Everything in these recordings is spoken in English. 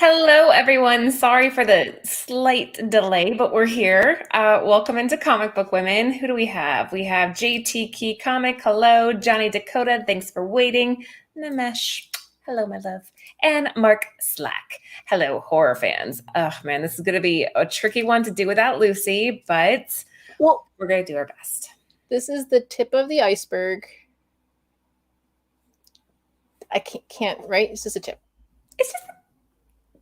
Hello, everyone. Sorry for the slight delay, but we're here. Welcome into Comic Book Women. Who do we have? We have JT Key Comic. Hello. Johnny Dakota. Thanks for waiting. Namesh. Hello, my love. And Mark Slack. Hello, horror fans. Oh, man, this is going to be a tricky one to do without Lucy, but we're going to do our best. This is the tip of the iceberg. I can't, right? It's just a tip. It's just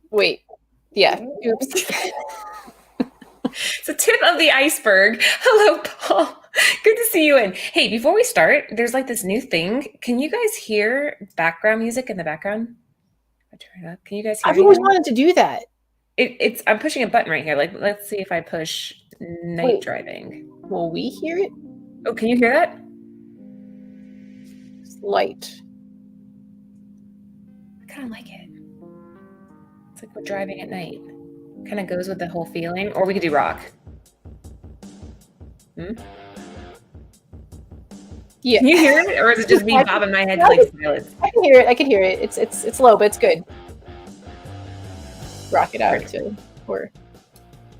Wait. Yeah. Oops. It's the tip of the iceberg. Hello, Paul. Good to see you in. Hey, before we start, there's like this new thing. Can you guys hear background music in the background? I turn it up. Can you guys hear I've always wanted to do that. I'm pushing a button right here. Like, let's see if I push night driving. Will we hear it? Oh, can you hear that? It's light. I kind of like it. It's like we're driving at night. Kind of goes with the whole feeling. Or we could do rock. Yeah. Can you hear it? Or is it just me bobbing my head like silence? I can hear it. I can hear it. It's low, but it's good. Rock it out to or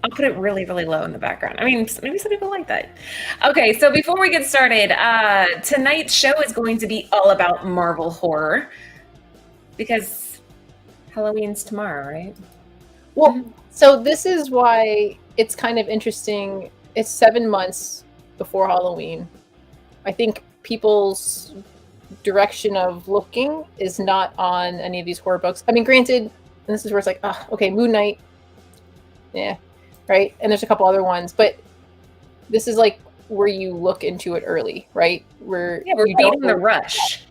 I'll put it really, really low in the background. I mean, maybe some people like that. Okay, so before we get started, tonight's show is going to be all about Marvel horror. Because Halloween's tomorrow, right? Well, so this is why it's kind of interesting. It's 7 months before Halloween. I think people's direction of looking is not on any of these horror books. I mean, granted, and this is where it's like, okay, Moon Knight. Yeah, right? And there's a couple other ones, but this is like where you look into it early, right? We're beating the rush.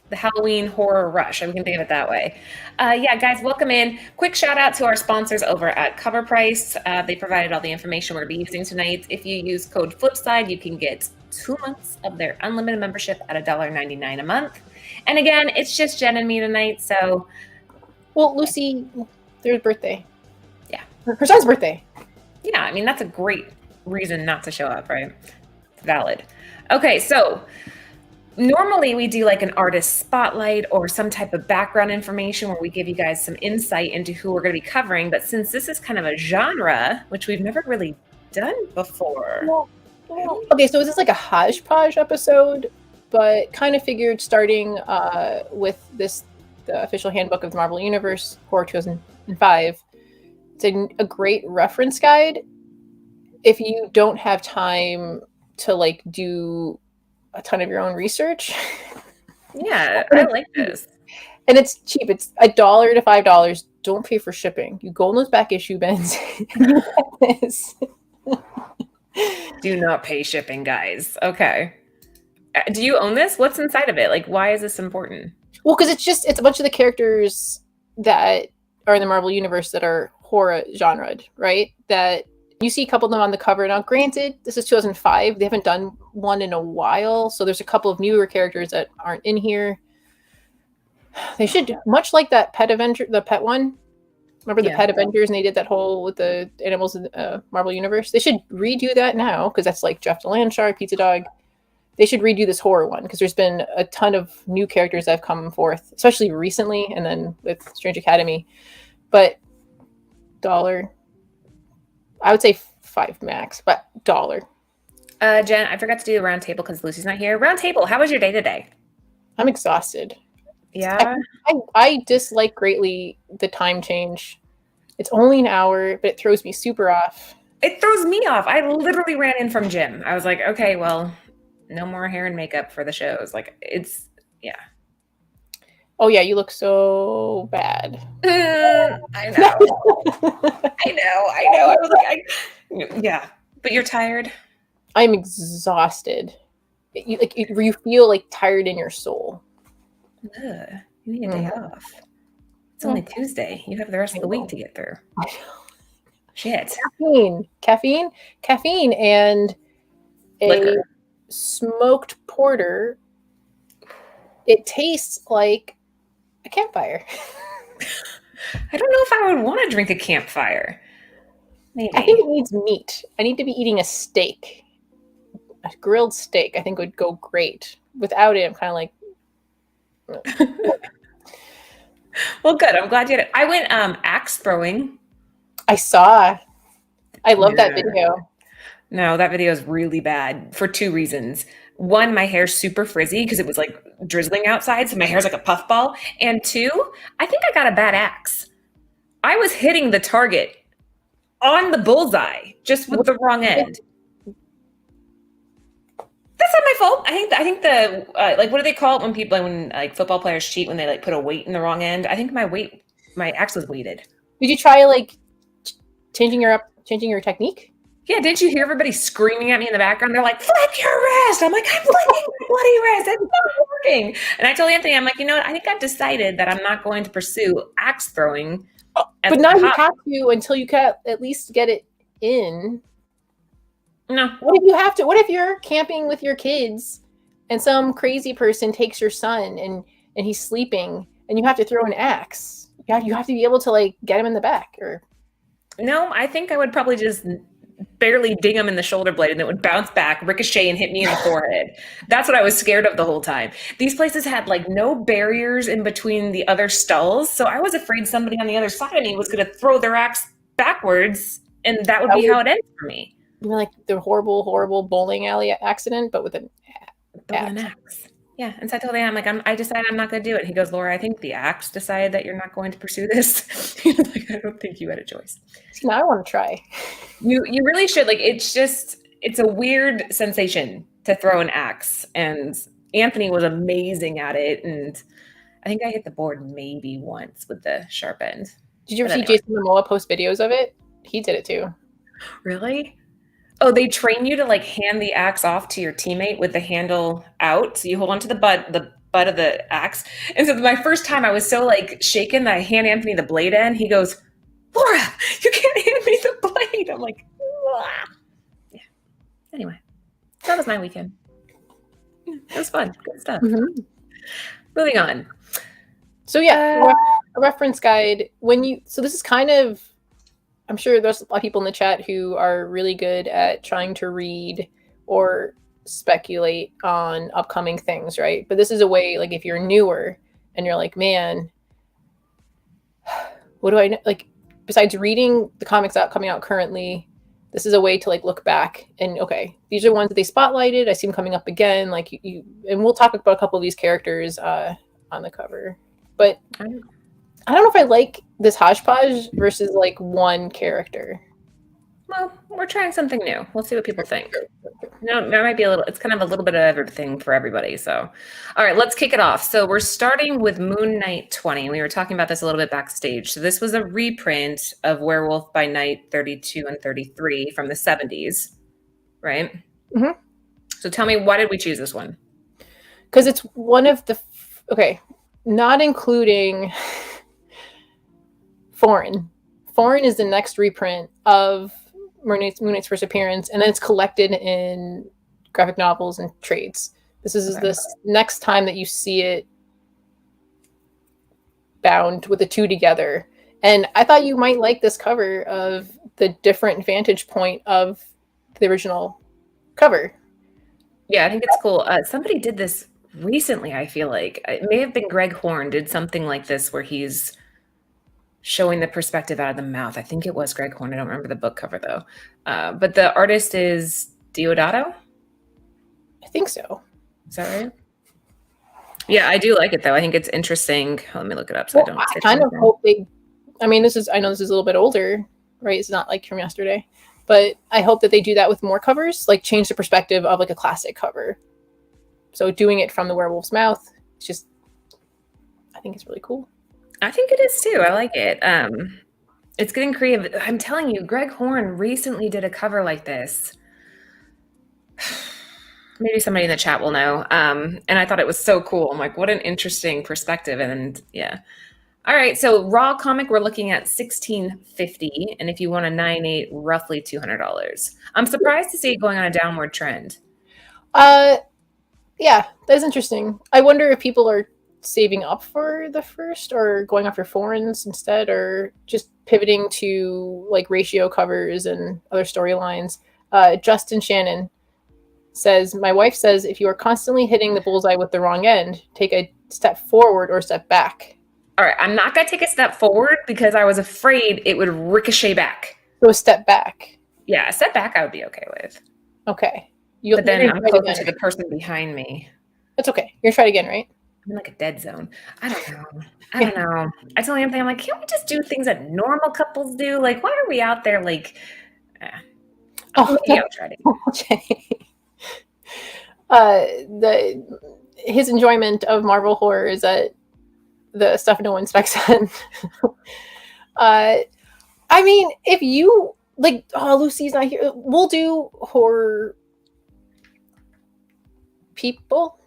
The Halloween horror rush. We can think of it that way. Yeah, guys, welcome in. Quick shout out to our sponsors over at Cover Price. They provided all the information we're going to be using tonight. If you use code Flipside, you can get 2 months of their unlimited membership at $1.99 a month. And again, it's just Jen and me tonight, so... Well, Lucy, their birthday. Yeah. Her son's birthday. Yeah, I mean, that's a great reason not to show up, right? It's valid. Okay, so... Normally, we do like an artist spotlight or some type of background information where we give you guys some insight into who we're going to be covering. But since this is kind of a genre, which we've never really done before. Okay, so this is like a hodgepodge episode, but kind of figured starting with the official handbook of the Marvel Universe, Horror 2005. It's a great reference guide if you don't have time to like do a ton of your own research. Yeah, I like this. And it's cheap. It's $1 to $5. Don't pay for shipping. You go in those back issue bins and you get this. Do not pay shipping, guys. Okay. Do you own this? What's inside of it? Like, why is this important? Well, because it's a bunch of the characters that are in the Marvel Universe that are horror genred, right? That you see a couple of them on the cover. Now, granted, this is 2005. They haven't done one in a while, so there's a couple of newer characters that aren't in here. They should, much like that Pet Avenger, the pet one. Remember the Pet Avengers, and they did that whole with the animals in the Marvel Universe? They should redo that now, because that's like Jeff DeLanchard, Pizza Dog. They should redo this horror one, because there's been a ton of new characters that have come forth, especially recently, and then with Strange Academy. But $1. I would say $5 max, but $1. Jen, I forgot to do the round table because Lucy's not here. Round table, how was your day today? I'm exhausted. Yeah. I dislike greatly the time change. It's only an hour, but it throws me super off. It throws me off. I literally ran in from gym. I was like, okay, well, no more hair and makeup for the shows. Like, it's, yeah. Oh, yeah, you look so bad. I know. I know. I was like, yeah. But you're tired? I'm exhausted. You feel like tired in your soul. Ugh, you need a day off. It's only Tuesday. You have the rest of the week to get through. Shit. Caffeine, and a Liquor. smoked porter. It tastes like a campfire. I don't know if I would want to drink a campfire. Maybe. I think it needs meat. I need to be eating a steak. A grilled steak, I think, would go great. Without it, I'm kind of like... Well, good. I'm glad you had it. I went axe throwing. I saw. I love that video. No, that video is really bad for two reasons. One, my hair's super frizzy because it was like drizzling outside, so my hair's like a puffball. And two, I think I got a bad axe. I was hitting the target on the bullseye, just with the wrong end. That's not my fault. I think the like, what do they call it when people, when like football players cheat when they like put a weight in the wrong end? I think my axe was weighted. Did you try like changing your technique? Yeah, didn't you hear everybody screaming at me in the background? They're like, "Flick your wrist!" I'm like, "I'm flicking my bloody wrist. It's not working." And I told Anthony, I'm like, you know what? I think I've decided that I'm not going to pursue axe throwing. But now you have to until you can at least get it in. No. What if you have to? What if you're camping with your kids and some crazy person takes your son and he's sleeping and you have to throw an axe? You have to be able to like get him in the back or. No, I think I would probably just barely ding him in the shoulder blade and it would bounce back, ricochet, and hit me in the forehead. That's what I was scared of the whole time. These places had like no barriers in between the other stalls, so I was afraid somebody on the other side of me was going to throw their axe backwards, and that would be how it ended for me. You know, like the horrible bowling alley accident, but with an axe. Yeah, and so I told him, I'm like, I decided I'm not going to do it. He goes, "Laura, I think the axe decided that you're not going to pursue this." He's like, "I don't think you had a choice." Now I want to try. You really should. Like, it's a weird sensation to throw an axe, and Anthony was amazing at it, and I think I hit the board maybe once with the sharp end. Did you ever see Jason Momoa post videos of it? He did it too. Really? Oh, they train you to like hand the axe off to your teammate with the handle out. So you hold on to the butt of the axe. And so my first time I was so like shaken that I hand Anthony the blade end. He goes, "Laura, you can't hand me the blade." I'm like, "Ah." Yeah. Anyway, that was my weekend. It was fun. Good stuff. Mm-hmm. Moving on. So yeah, a reference guide. So this is kind of, I'm sure there's a lot of people in the chat who are really good at trying to read or speculate on upcoming things, right? But this is a way, like if you're newer and you're like, man, what do I know? Like, besides reading the comics coming out currently, this is a way to like look back and okay, these are ones that they spotlighted. I see them coming up again. Like and we'll talk about a couple of these characters on the cover. But I don't know if I like this hodgepodge versus like one character. Well, we're trying something new. We'll see what people think. No, there might be it's kind of a little bit of everything for everybody. So, all right, let's kick it off. So we're starting with Moon Knight 20. We were talking about this a little bit backstage. So this was a reprint of Werewolf by Night 32 and 33 from the 70s, right? Mm-hmm. So tell me, why did we choose this one? Because it's one of the, not including Foreign. Foreign is the next reprint of Moon Knight's first appearance, and then it's collected in graphic novels and trades. This is this next time that you see it bound with the two together. And I thought you might like this cover of the different vantage point of the original cover. Yeah, I think it's cool. Somebody did this recently, I feel like. It may have been Greg Horn did something like this where he's showing the perspective out of the mouth. I think it was Greg Horn. I don't remember the book cover though. But the artist is Deodato? I think so. Is that right? Yeah, I do like it though. I think it's interesting. Let me look it up so I kind of hope they, I know this is a little bit older, right? It's not like from yesterday. But I hope that they do that with more covers, like change the perspective of like a classic cover. So doing it from the werewolf's mouth, it's just, I think it's really cool. I think it is too. I like it. It's getting creative. I'm telling you, Greg Horn recently did a cover like this. Maybe somebody in the chat will know. And I thought it was so cool. I'm like, what an interesting perspective. And yeah, All right, so raw comic we're looking at $16.50, and if you want a 9.8, roughly $200. I'm surprised to see it going on a downward trend. Yeah, that's interesting. I wonder if people are saving up for the first or going after foreigns instead, or just pivoting to like ratio covers and other storylines. Justin Shannon says, "My wife says if you are constantly hitting the bullseye with the wrong end, take a step forward or step back." All right, I'm not going to take a step forward because I was afraid it would ricochet back. Go a step back. Yeah, a step back I would be okay with. Okay. But then I'm closer to the person behind me. That's okay. You're gonna try it again, right? I'm in like a dead zone. I don't know. I tell Anthony, I'm like, can't we just do things that normal couples do? Like, why are we out there like? Maybe I'll try to. Okay. His enjoyment of Marvel horror is that the stuff no one specs on. I mean, if you like, Lucy's not here. We'll do horror people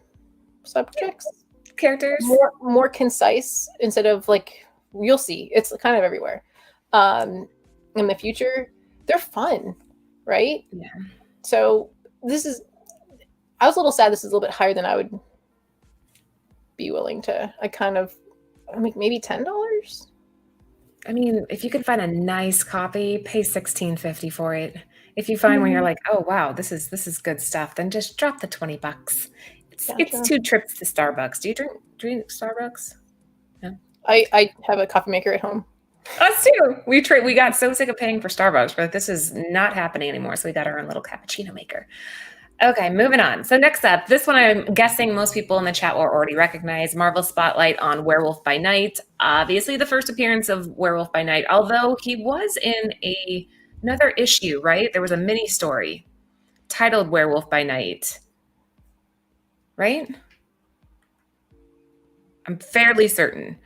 subjects, characters, more concise instead of like, you'll see it's kind of everywhere. In the future, they're fun, right? Yeah. So I was a little sad this is a little bit higher than I would be willing to. Maybe $10. I mean, if you could find a nice copy, pay $16.50 for it. If you find when you're like, oh wow, this is good stuff, then just drop the $20. It's 2 trips to Starbucks. Do you drink Starbucks? No. I have a coffee maker at home. Us too. We got so sick of paying for Starbucks, but this is not happening anymore. So we got our own little cappuccino maker. Okay, moving on. So next up, this one I'm guessing most people in the chat will already recognize, Marvel Spotlight on Werewolf by Night. Obviously the first appearance of Werewolf by Night, although he was in another issue, right? There was a mini story titled Werewolf by Night, right? I'm fairly certain,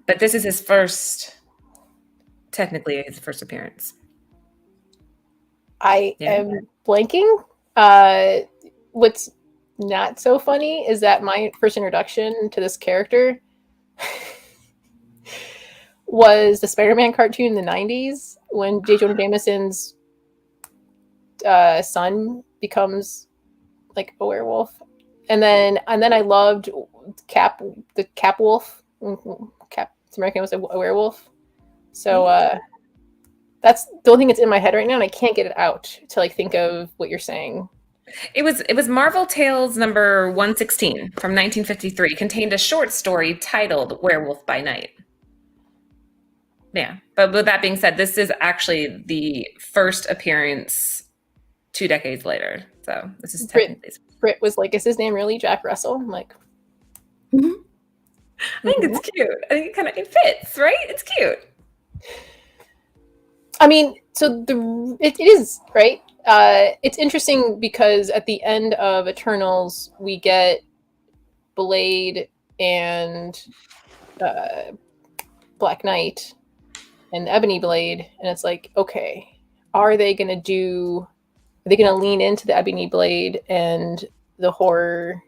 but this is his first, technically his first appearance. I am blanking. What's not so funny is that my first introduction to this character was the Spider-Man cartoon in the 90s when J. Jonah Jameson's son becomes like a werewolf. And then I loved the Cap Wolf. It's American was a werewolf. So that's the only thing that's in my head right now, and I can't get it out to like think of what you're saying. It was Marvel Tales number 116 from 1953, contained a short story titled Werewolf by Night. Yeah, but with that being said, this is actually the first appearance 2 decades later. So this is technically... Britt was like, is his name really Jack Russell? I'm like... I think it's cute. I think it fits, right? It's cute. I mean, so it is, right? It's interesting because at the end of Eternals, we get Blade and Black Knight and Ebony Blade, and it's like, okay, are they going to lean into the Ebony Blade and the horror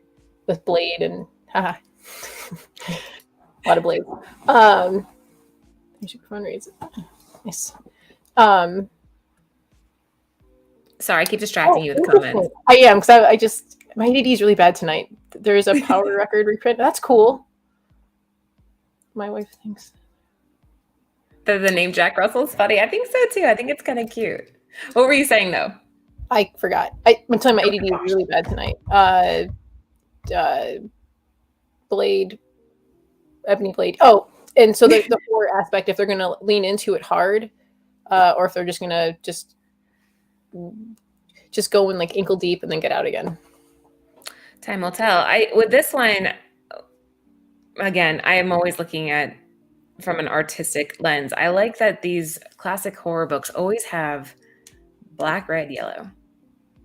with Blade and haha, a lot of Blade. I should fundraise it. Nice. Sorry, I keep distracting you with comments. I am, because my ADD is really bad tonight. There's a Power Record reprint. That's cool. My wife thinks. The name Jack Russell is funny. I think so too. I think it's kind of cute. What were you saying though? I forgot. I'm telling my ADD is really bad tonight. Blade, Ebony Blade. Oh, and so the horror aspect, if they're going to lean into it hard, or if they're just going to just go in like ankle deep and then get out again. Time will tell. With this one, again, I am always looking at from an artistic lens. I like that these classic horror books always have black, red, yellow,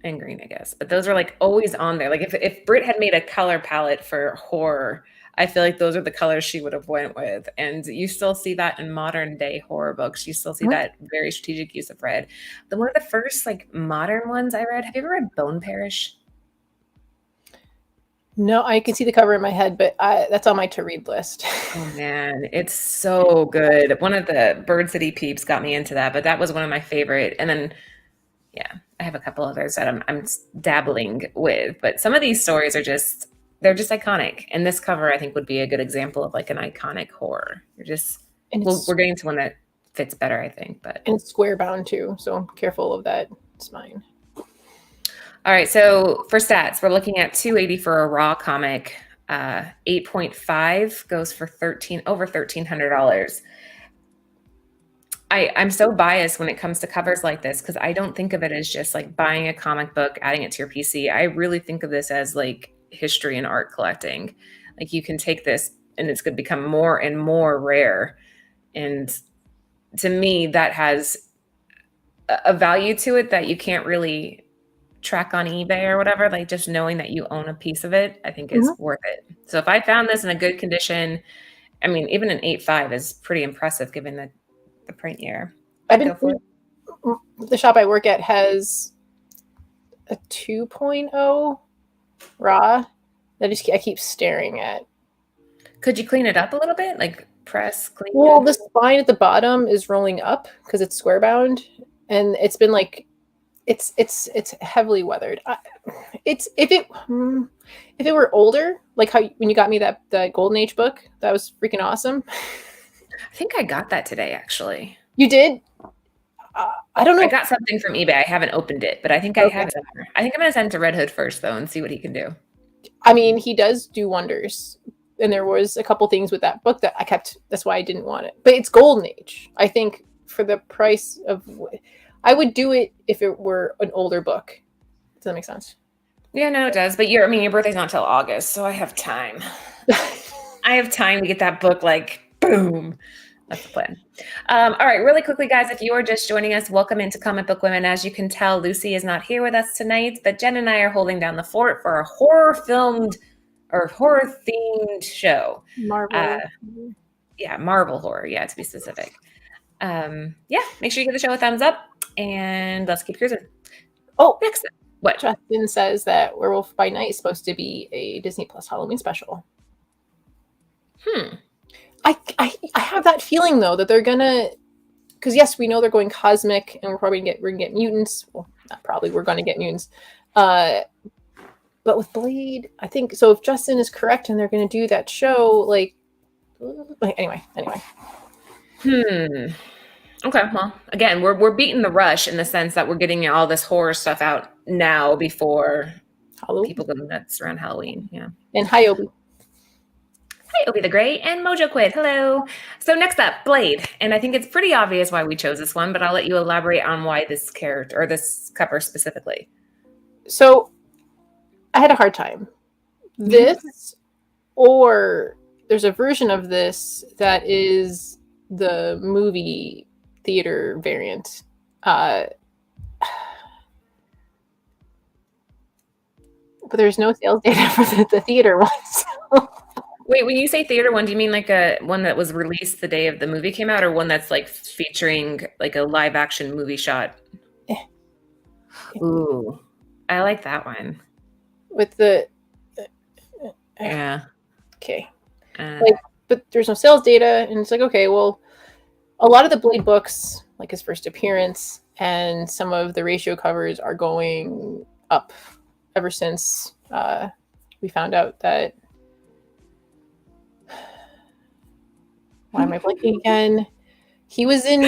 and green, I guess. But those are like always on there. Like if Britt had made a color palette for horror, I feel like those are the colors she would have went with. And you still see that in modern day horror books. You still see that very strategic use of red. One of the first like modern ones I read, have you ever read Bone Parish? No, I can see the cover in my head, but that's on my to-read list. Oh man, it's so good. One of the Bird City peeps got me into that, but that was one of my favorite. And then, yeah, I have a couple others that I'm dabbling with. But some of these stories are just they're just iconic. And this cover, I think, would be a good example of like an iconic horror. You're just And we're getting to one that fits better, I think. But and it's square bound too, so I'm careful of that spine. all right, so for stats, we're looking at 280 for a raw comic. 8.5 goes for over $1,300. I'm so biased when it comes to covers like this because I don't think of it as just like buying a comic book, adding it to your PC. I really think of this as like history and art collecting. Like you can take this and it's going to become more and more rare. And to me, that has a value to it that you can't really track on eBay or whatever. Like just knowing that you own a piece of it, I think is worth it. So if I found this in a good condition, I mean, even an 8.5 is pretty impressive given the print year. The shop I work at has a 2.0 raw that I keep staring at. Could you clean it up a little bit? Like press, clean? Well, the spine at the bottom is rolling up because it's square bound, and it's been like it's heavily weathered. If it were older, like how when you got me that Golden Age book, that was freaking awesome. I think I got that today, actually. You did? I don't know. I got something from eBay. I haven't opened it, but I think I have it somewhere. I think I'm going to send it to Red Hood first, though, and see what he can do. I mean, he does do wonders. And there was a couple things with that book that I kept. That's why I didn't want it. But it's Golden Age. I think for the price of... I would do it if it were an older book. Does that make sense? Yeah, no, it does. But your birthday's not till August, so I have time. I have time to get that book, like, boom. That's the plan. All right, really quickly, guys, if you are just joining us, welcome into Comic Book Women. As you can tell, Lucy is not here with us tonight, but Jen and I are holding down the fort for a horror-themed show. Marvel. Marvel horror, to be specific. Make sure you give the show a thumbs up, and let's keep cruising. Oh, next up. What? Justin says that Werewolf by Night is supposed to be a Disney Plus Halloween special. I have that feeling though that they're gonna, because yes, we know they're going cosmic, and we're gonna get mutants. Well, not probably. We're gonna get mutants. But with Blade, I think so. If Justin is correct, and they're gonna do that show, anyway. Okay. Well, again, we're beating the rush in the sense that we're getting all this horror stuff out now before Halloween. People go nuts around Halloween. Yeah. And hi, Obi. Hi, Obi the Great, and Mojo Quid. Hello. So next up, Blade. And I think it's pretty obvious why we chose this one, but I'll let you elaborate on why this character or this cover specifically. So I had a hard time. This, or there's a version of this that is the movie theater variant. But there's no sales data for the theater one. So. Wait, when you say theater one, do you mean like a one that was released the day of the movie came out, or one that's like featuring like a live action movie shot? Ooh, I like that one. With the okay, but there's no sales data, and it's like, okay, well, a lot of the Blade books, like his first appearance, and some of the ratio covers are going up ever since we found out that. Why am I blanking again? He was in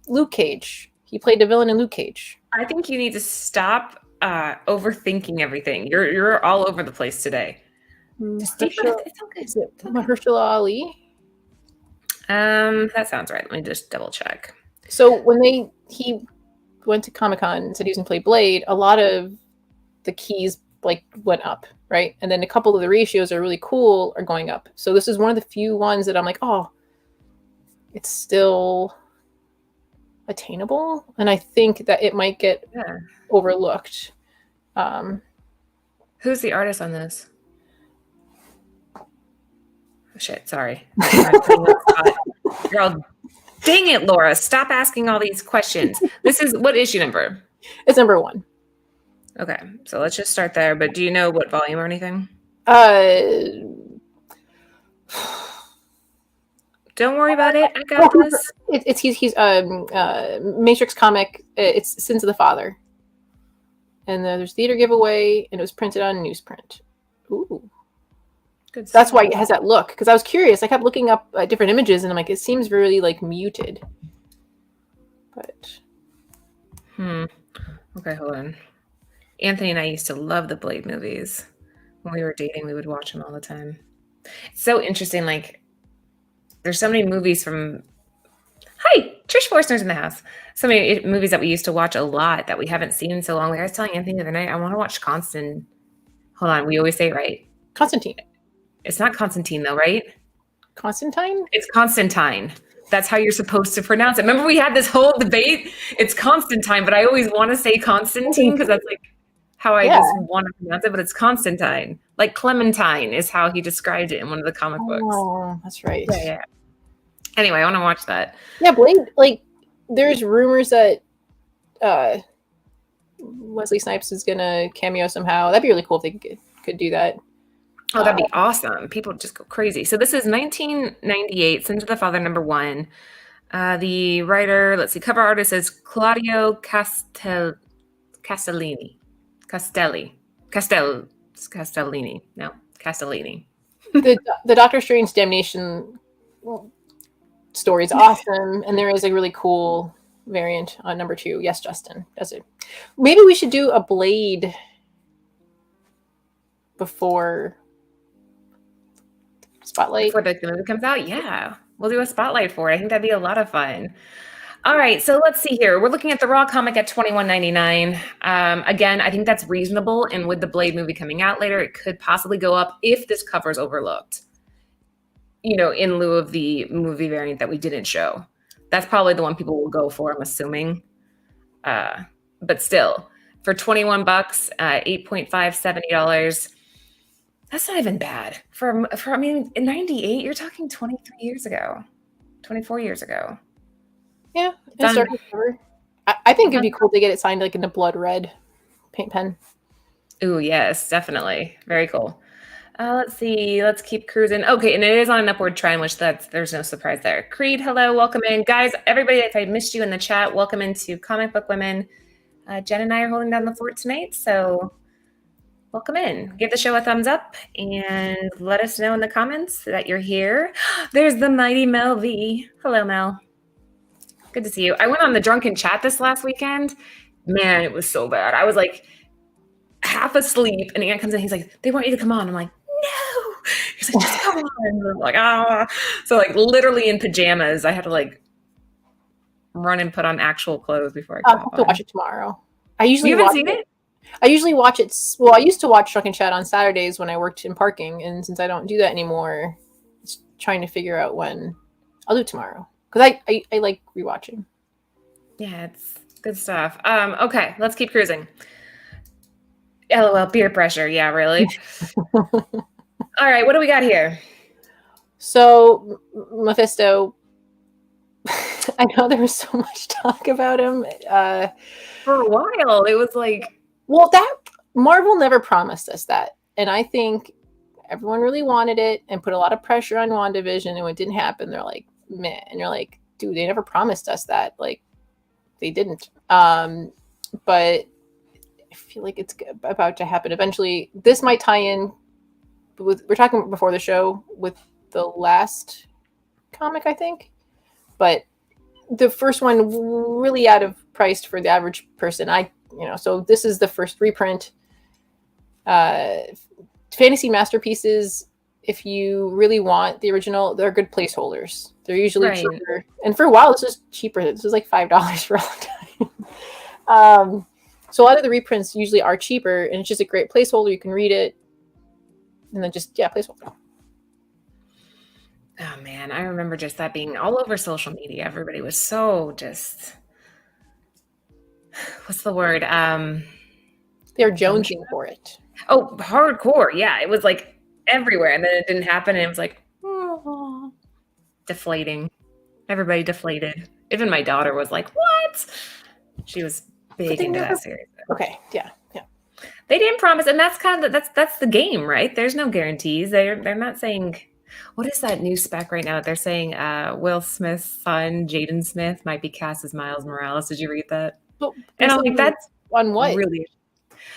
Luke Cage. He played a villain in Luke Cage. I think you need to stop overthinking everything. You're all over the place today. Just it's okay. Is it Mahershala Ali? That sounds right. Let me just double check. So when he went to Comic-Con and said he was going to play Blade, a lot of the keys went up, right? And then a couple of the ratios are really cool are going up. So this is one of the few ones that I'm like, oh, it's still attainable. And I think that it might get overlooked. Who's the artist on this? Oh, shit, sorry. You're all, dang it, Laura. Stop asking all these questions. This is, what issue number? It's number 1. Okay, so let's just start there. But do you know what volume or anything? Uh, Don't worry about it. I got this. he's Matrix comic. It's Sins of the Father, and there's theater giveaway, and it was printed on newsprint. Ooh, Good that's stuff. why it has that look. Because I was curious, I kept looking up different images, and I'm like, it seems really like muted. But Okay, hold on. Anthony and I used to love the Blade movies. When we were dating, we would watch them all the time. It's so interesting. Like, there's so many movies from. Hi, Trish Forstner's in the house. So many movies that we used to watch a lot that we haven't seen in so long. Like I was telling Anthony the other night, I want to watch Constant. Hold on, we always say it right. Constantine. It's not Constantine though, right? Constantine? It's Constantine. That's how you're supposed to pronounce it. Remember we had this whole debate? It's Constantine, but I always want to say Constantine because that's like how I just want to pronounce it, but it's Constantine. Like Clementine is how he described it in one of the comic books. Oh, that's right. Yeah. Anyway, I want to watch that. Yeah, Blade, like, there's rumors that Wesley Snipes is going to cameo somehow. That'd be really cool if they could do that. Oh, that'd be awesome. People just go crazy. So this is 1998, Sins of the Father #1. The writer, let's see, cover artist is Claudio Castellini. The Doctor Strange Damnation story is awesome, and there is a really cool variant on #2. Yes, Justin does it. Maybe we should do a Blade before Spotlight. Before the movie comes out? Yeah. We'll do a spotlight for it. I think that'd be a lot of fun. All right, so let's see here. We're looking at the raw comic at $21.99. Again, I think that's reasonable, and with the Blade movie coming out later, it could possibly go up if this cover is overlooked. You know, in lieu of the movie variant that we didn't show. That's probably the one people will go for, I'm assuming. But still, for $21, $8.5, $70, that's not even bad. I mean, in 98, you're talking 23 years ago, 24 years ago. Yeah. I think it'd be cool to get it signed like in a blood red paint pen. Ooh, yes, definitely. Very cool. Let's see. Let's keep cruising. Okay, and it is on an upward trend, which there's no surprise there. Creed, hello, welcome in. Guys, everybody, if I missed you in the chat, welcome into Comic Book Women. Jen and I are holding down the fort tonight, so welcome in. Give the show a thumbs up and let us know in the comments that you're here. There's the mighty Mel V. Hello, Mel. Good to see you. I went on the drunken chat this last weekend. Man, it was so bad. I was like half asleep, and Ant comes in. He's like, "They want you to come on." I'm like, "No." He's like, "Just come on." And I'm like, "Ah." So like literally in pajamas, I had to like run and put on actual clothes before I I'll have to watch it tomorrow. You haven't seen it? I usually watch it. Well, I used to watch Drunken Chat on Saturdays when I worked in parking, and since I don't do that anymore, it's trying to figure out when I'll do it tomorrow because I like rewatching. Yeah, it's good stuff. Okay, let's keep cruising. LOL, peer pressure. Yeah, really. All right, what do we got here? So Mephisto. I know there was so much talk about him. For a while, it was like, well, that Marvel never promised us that, and I think everyone really wanted it and put a lot of pressure on WandaVision, and when it didn't happen, they're like, meh. And you're like, dude, they never promised us that. Like, they didn't. But I feel like it's about to happen eventually. This might tie in with, we're talking before the show, with the last comic, I think. But the first one really out of priced for the average person. So this is the first reprint. Fantasy masterpieces, if you really want the original, they're good placeholders. They're usually cheaper. And for a while, this was cheaper. This was like $5 for a long time. So a lot of the reprints usually are cheaper, and it's just a great placeholder. You can read it, and then placeholder. Oh man, I remember just that being all over social media. Everybody was so just, what's the word? They're jonesing for it. Oh, hardcore. Yeah, it was like everywhere, and then it didn't happen, and it was like, deflating. Everybody deflated. Even my daughter was like, "What?" She was big into that series. Okay, yeah. They didn't promise, and that's kind of that's the game, right? There's no guarantees. They're not saying what is that new spec right now that they're saying Will Smith's son, Jaden Smith, might be cast as Miles Morales. Did you read that? But And I'm like, that's on what? really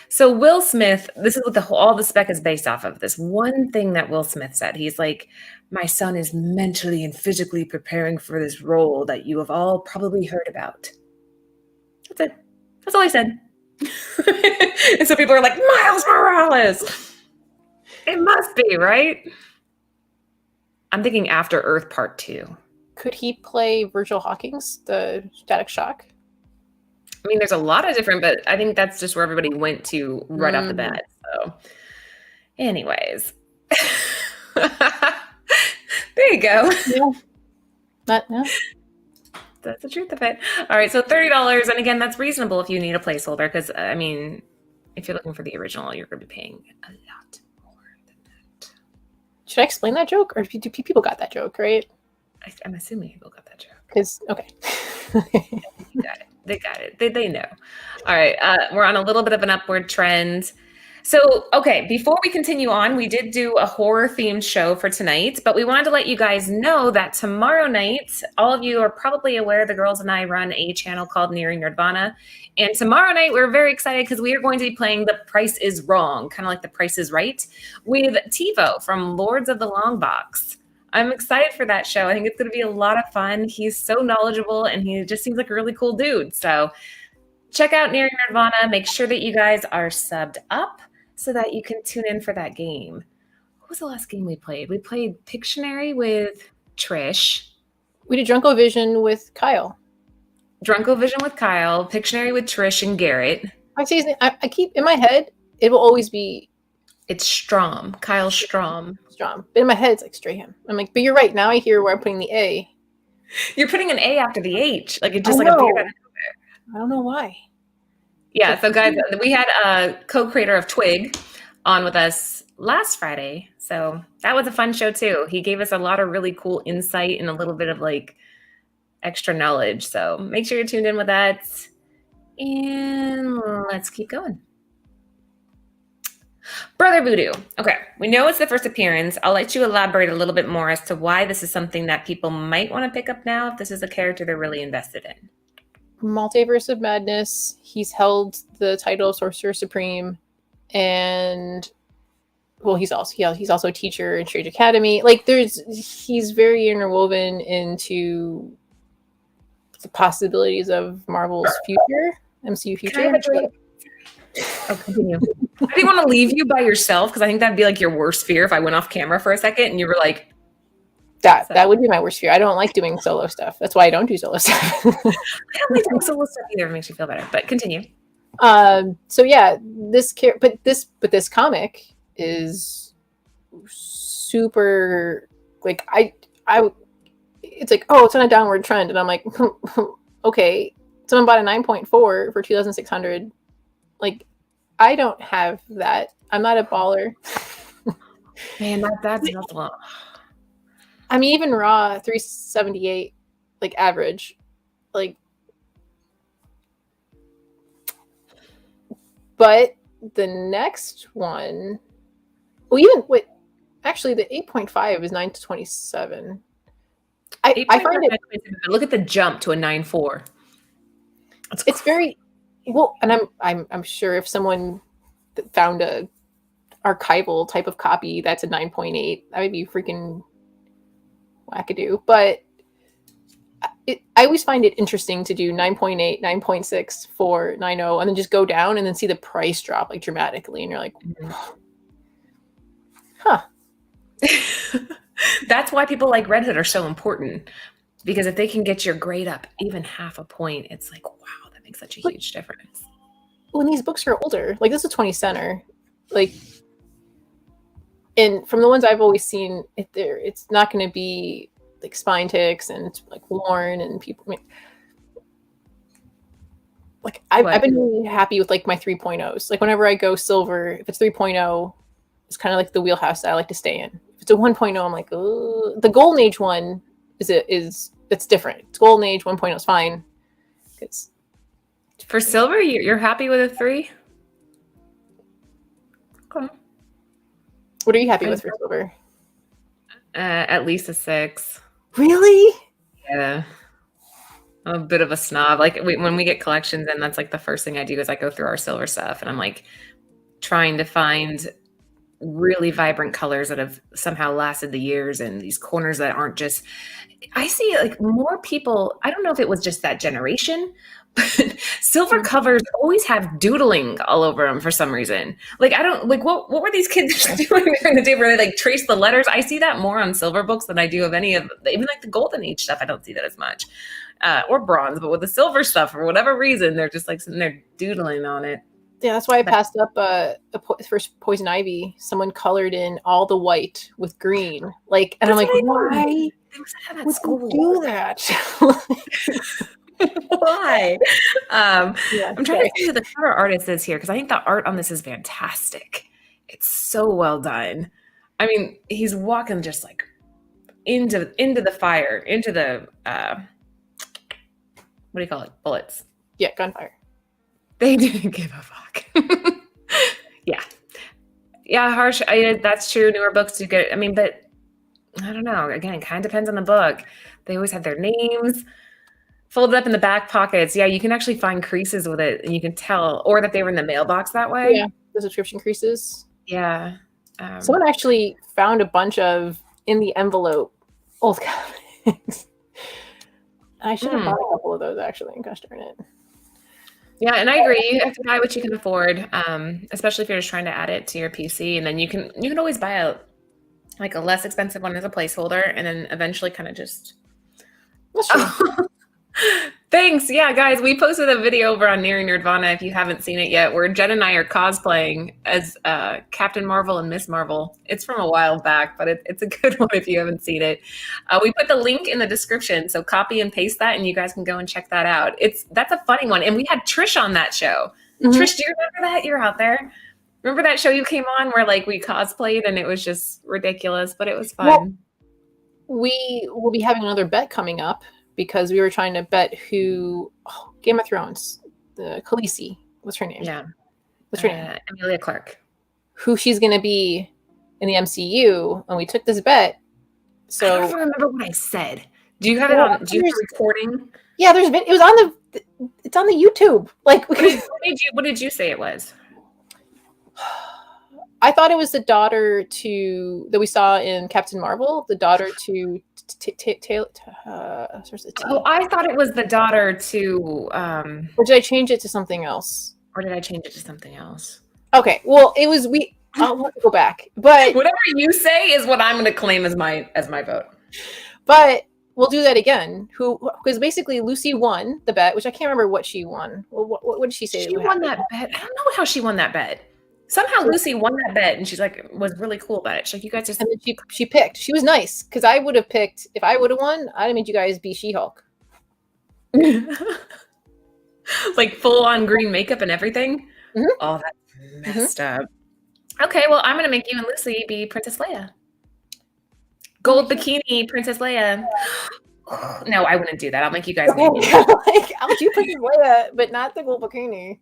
so Will Smith, this is what all the spec is based off of. This one thing that Will Smith said. He's like, my son is mentally and physically preparing for this role that you have all probably heard about. That's it. That's all he said. And so people are like, Miles Morales. It must be, right? I'm thinking After Earth Part 2. Could he play Virgil Hawkins, the Static Shock? I mean, there's a lot of different, but I think that's just where everybody went to right off the bat. So, anyways. There you go. Yeah. That's the truth of it. All right, so $30, and again, that's reasonable if you need a placeholder, because, I mean, if you're looking for the original, you're going to be paying a lot more than that. Should I explain that joke, or do people got that joke, right? I'm assuming people got that joke. Because, okay. You got it. They got it. They know. All right. We're on a little bit of an upward trend. So, okay, before we continue on, we did do a horror-themed show for tonight, but we wanted to let you guys know that tomorrow night, all of you are probably aware the girls and I run a channel called Nearing Nerdvana, and tomorrow night we're very excited because we are going to be playing The Price is Wrong, kind of like The Price is Right, with TiVo from Lords of the Long Box. I'm excited for that show. I think it's going to be a lot of fun. He's so knowledgeable, and he just seems like a really cool dude. So check out Nearing Nerdvana. Make sure that you guys are subbed up so that you can tune in for that game. What was the last game we played? We played Pictionary with Trish. We did Drunkovision with Kyle. Drunkovision with Kyle. Pictionary with Trish and Garrett. I keep in my head, it will always be... It's Strom. Kyle Strom. Strom. But in my head, it's like Strahan. I'm like, but you're right. Now I hear where I'm putting the A. You're putting an A after the H. Like, it just like appeared out of nowhere. I don't know why. Yeah, so guys, we had a co-creator of Twig on with us last Friday. So that was a fun show too. He gave us a lot of really cool insight and a little bit of like extra knowledge. So make sure you're tuned in with that. And let's keep going. Brother Voodoo. Okay, we know it's the first appearance. I'll let you elaborate a little bit more as to why this is something that people might want to pick up now if this is a character they're really invested in. Multiverse of Madness. He's held the title of Sorcerer Supreme, and well, he's also a teacher in Strange Academy. Like, he's very interwoven into the possibilities of Marvel's future, MCU future. Oh, continue. I didn't want to leave you by yourself because I think that'd be like your worst fear if I went off camera for a second and you were like, that would be my worst fear. I don't like doing solo stuff. That's why I don't do solo stuff. I don't like doing solo stuff either. It makes you feel better. But continue. So yeah, this comic is super like I it's like, oh, it's on a downward trend, and I'm like, okay, someone bought a 9.4 for 2,600. Like, I don't have that. I'm not a baller. Man, that's a lot. I mean, even raw 378, like average, like. But the next one, well, actually, the 8.5 is 9 to 27. I find it. Look at the jump to a 9.4. It's very well, and I'm sure if someone found a archival type of copy that's a 9.8, that would be freaking wackadoo. But I always find it interesting to do 9.8, 9.6 for 9.0, and then just go down and then see the price drop like dramatically, and you're like, huh. That's why people like Red Hood are so important, because if they can get your grade up even half a point, it's like, wow, that makes such a huge difference. When these books are older, like this is a 20 center, like, and from the ones I've always seen, it's not going to be like spine ticks and it's like worn and people. I mean, like I've been really happy with like my 3.0s. Like whenever I go silver, if it's 3.0, it's kind of like the wheelhouse that I like to stay in. If it's a 1.0, I'm like, oh. The Golden Age one it's different. It's Golden Age 1.0 is fine. For silver, you're happy with a 3? Okay. What are you happy with for Silver? At least a 6. Really? Yeah. I'm a bit of a snob. Like when we get collections in, that's like the first thing I do is I go through our Silver stuff, and I'm like trying to find really vibrant colors that have somehow lasted the years, and these corners that aren't just. I see like more people. I don't know if it was just that generation, but Silver covers always have doodling all over them for some reason. Like I don't like what were these kids doing during the day where they like trace the letters? I see that more on Silver books than I do of any of even like the Golden Age stuff. I don't see that as much, or Bronze. But with the Silver stuff, for whatever reason, they're just like sitting there doodling on it. Yeah, that's why I passed up first Poison Ivy. Someone colored in all the white with green, like, and I'm like, why would you do that? Why? I'm trying to see who the cover artist is here because I think the art on this is fantastic. It's so well done. I mean, he's walking just like into the fire, into the what do you call it? Bullets. Yeah, gunfire. They didn't give a fuck. Yeah, harsh. That's true. Newer books do get. I mean, but I don't know. Again, it kind of depends on the book. They always have their names folded up in the back pockets. Yeah, you can actually find creases with it, and you can tell, or that they were in the mailbox that way. Yeah, the subscription creases. Yeah. Someone actually found a bunch of in the envelope old comics. I should have bought a couple of those actually. Gosh darn it. Yeah, and I agree. You have to buy what you can afford, especially if you're just trying to add it to your PC, and then you can always buy a less expensive one as a placeholder, and then eventually kind of just. That's true. Thanks. Yeah, guys, we posted a video over on Nearing Nerdvana if you haven't seen it yet, where Jen and I are cosplaying as Captain Marvel and Miss Marvel. It's from a while back, but it's a good one if you haven't seen it. We put the link in the description, so copy and paste that, and you guys can go and check that out. That's a funny one, and we had Trish on that show. Mm-hmm. Trish, do you remember that? You're out there. Remember that show you came on where like we cosplayed and it was just ridiculous, but it was fun. Well, we will be having another bet coming up. Because we were trying to bet who Game of Thrones, the Khaleesi, what's her name? Yeah, what's her name? Emilia Clarke. Who she's going to be in the MCU, and we took this bet. So I don't remember what I said. Do you have it on? Do you have a recording? Yeah, there's it was on it's on the YouTube. Like, what did you say it was? I thought it was the daughter to that we saw in Captain Marvel, the daughter to. Oh, I thought it was the daughter to. Or did I change it to something else? Okay, well, it was I'll have to go back, but whatever you say is what I'm going to claim as my vote. But we'll do that again. Because basically Lucy won the bet, which I can't remember what she won. Well, what did she say? She won that bet. I don't know how she won that bet. Somehow Lucy won that bet, and she's like was really cool about it. She's like, you guys just. And then she picked. She was nice because I would have picked if I would have won. I'd have made you guys be She-Hulk. Like full on green makeup and everything. Mm-hmm. Oh, that's messed up. Okay, well, I'm gonna make you and Lucy be Princess Leia. Gold bikini, Princess Leia. No, I wouldn't do that. I'll make you guys. I'll do Princess Leia, but not the gold bikini.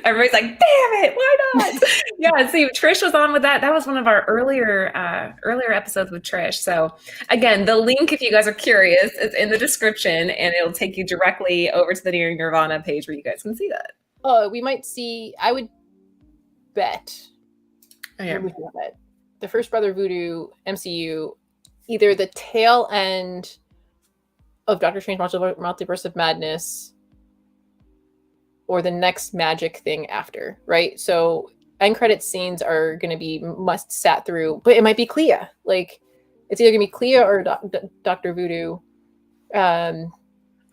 Everybody's like, damn it, why not? Yeah, see, Trish was on with that. That was one of our earlier episodes with Trish. So again, the link, if you guys are curious, is in the description, and it'll take you directly over to the Nearing Nirvana page where you guys can see that. Oh, we might see. I would bet. Oh, yeah. The First Brother Voodoo MCU, either the tail end of Doctor Strange Multiverse of Madness or the next magic thing after, right? So end credit scenes are going to be must sat through, but it might be Clea. Like it's either going to be Clea or Dr. Voodoo. I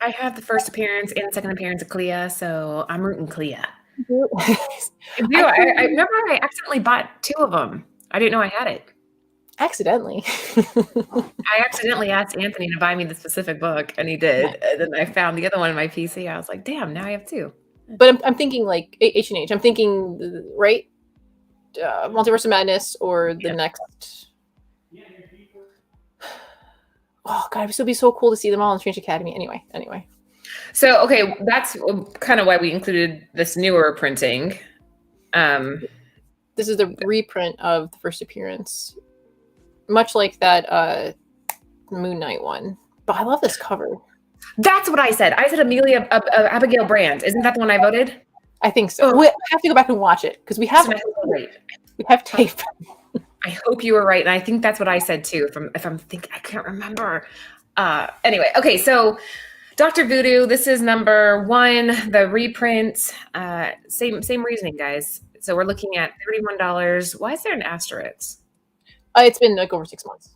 have the first appearance and second appearance of Clea, so I'm rooting Clea. I remember I accidentally bought 2 of them. I didn't know I had it. Accidentally. I accidentally asked Anthony to buy me the specific book, and he did. And then I found the other one in my PC. I was like, damn, now I have 2. But I'm thinking like H&H. I'm thinking, right? Multiverse of Madness or the next. Oh, God, it would be so cool to see them all in Strange Academy. Anyway. So, okay, that's kind of why we included this newer printing. This is the reprint of the first appearance, much like that Moon Knight one. But I love this cover. That's what I said. I said Amelia Abigail Brand. Isn't that the one I voted? I think so. We have to go back and watch it because we have tape. I hope you were right, and I think that's what I said too. If I'm thinking, I can't remember. Anyway, okay, so Dr. Voodoo. This is number 1, the reprint. Same reasoning, guys. So we're looking at $31. Why is there an asterisk? It's been like over 6 months.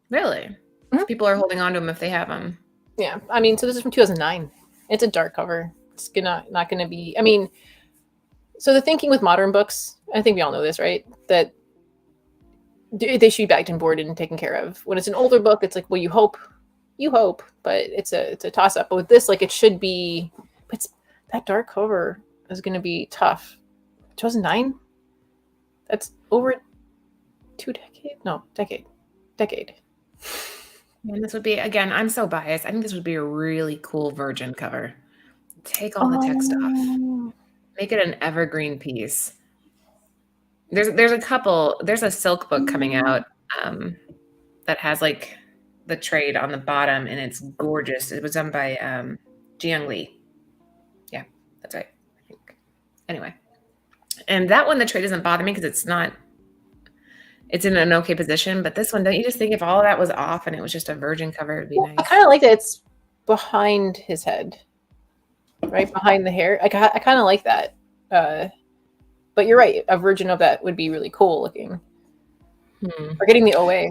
Really? Mm-hmm. People are holding on to them if they have them. Yeah, I mean, so this is from 2009. It's a dark cover. It's not going to be. I mean, so the thinking with modern books, I think we all know this, right? That they should be bagged and boarded and taken care of. When it's an older book, it's like, well, you hope, but it's a toss up. But with this, like, it should be. But that dark cover is going to be tough. 2009. That's over 2 decades. No, decade. And this would be, again, I'm so biased. I think this would be a really cool Virgin cover. Take all the text off. Make it an evergreen piece. There's a silk book coming out that has like the trade on the bottom, and it's gorgeous. It was done by Jiyoung Lee. Yeah, that's right, I think. Anyway. And that one, the trade doesn't bother me because it's in an okay position. But this one, don't you just think if all of that was off and it was just a Virgin cover, it'd be nice? I kind of like that it's behind his head. Right behind the hair. I kind of like that. But you're right. A version of that would be really cool looking. We're getting the OA.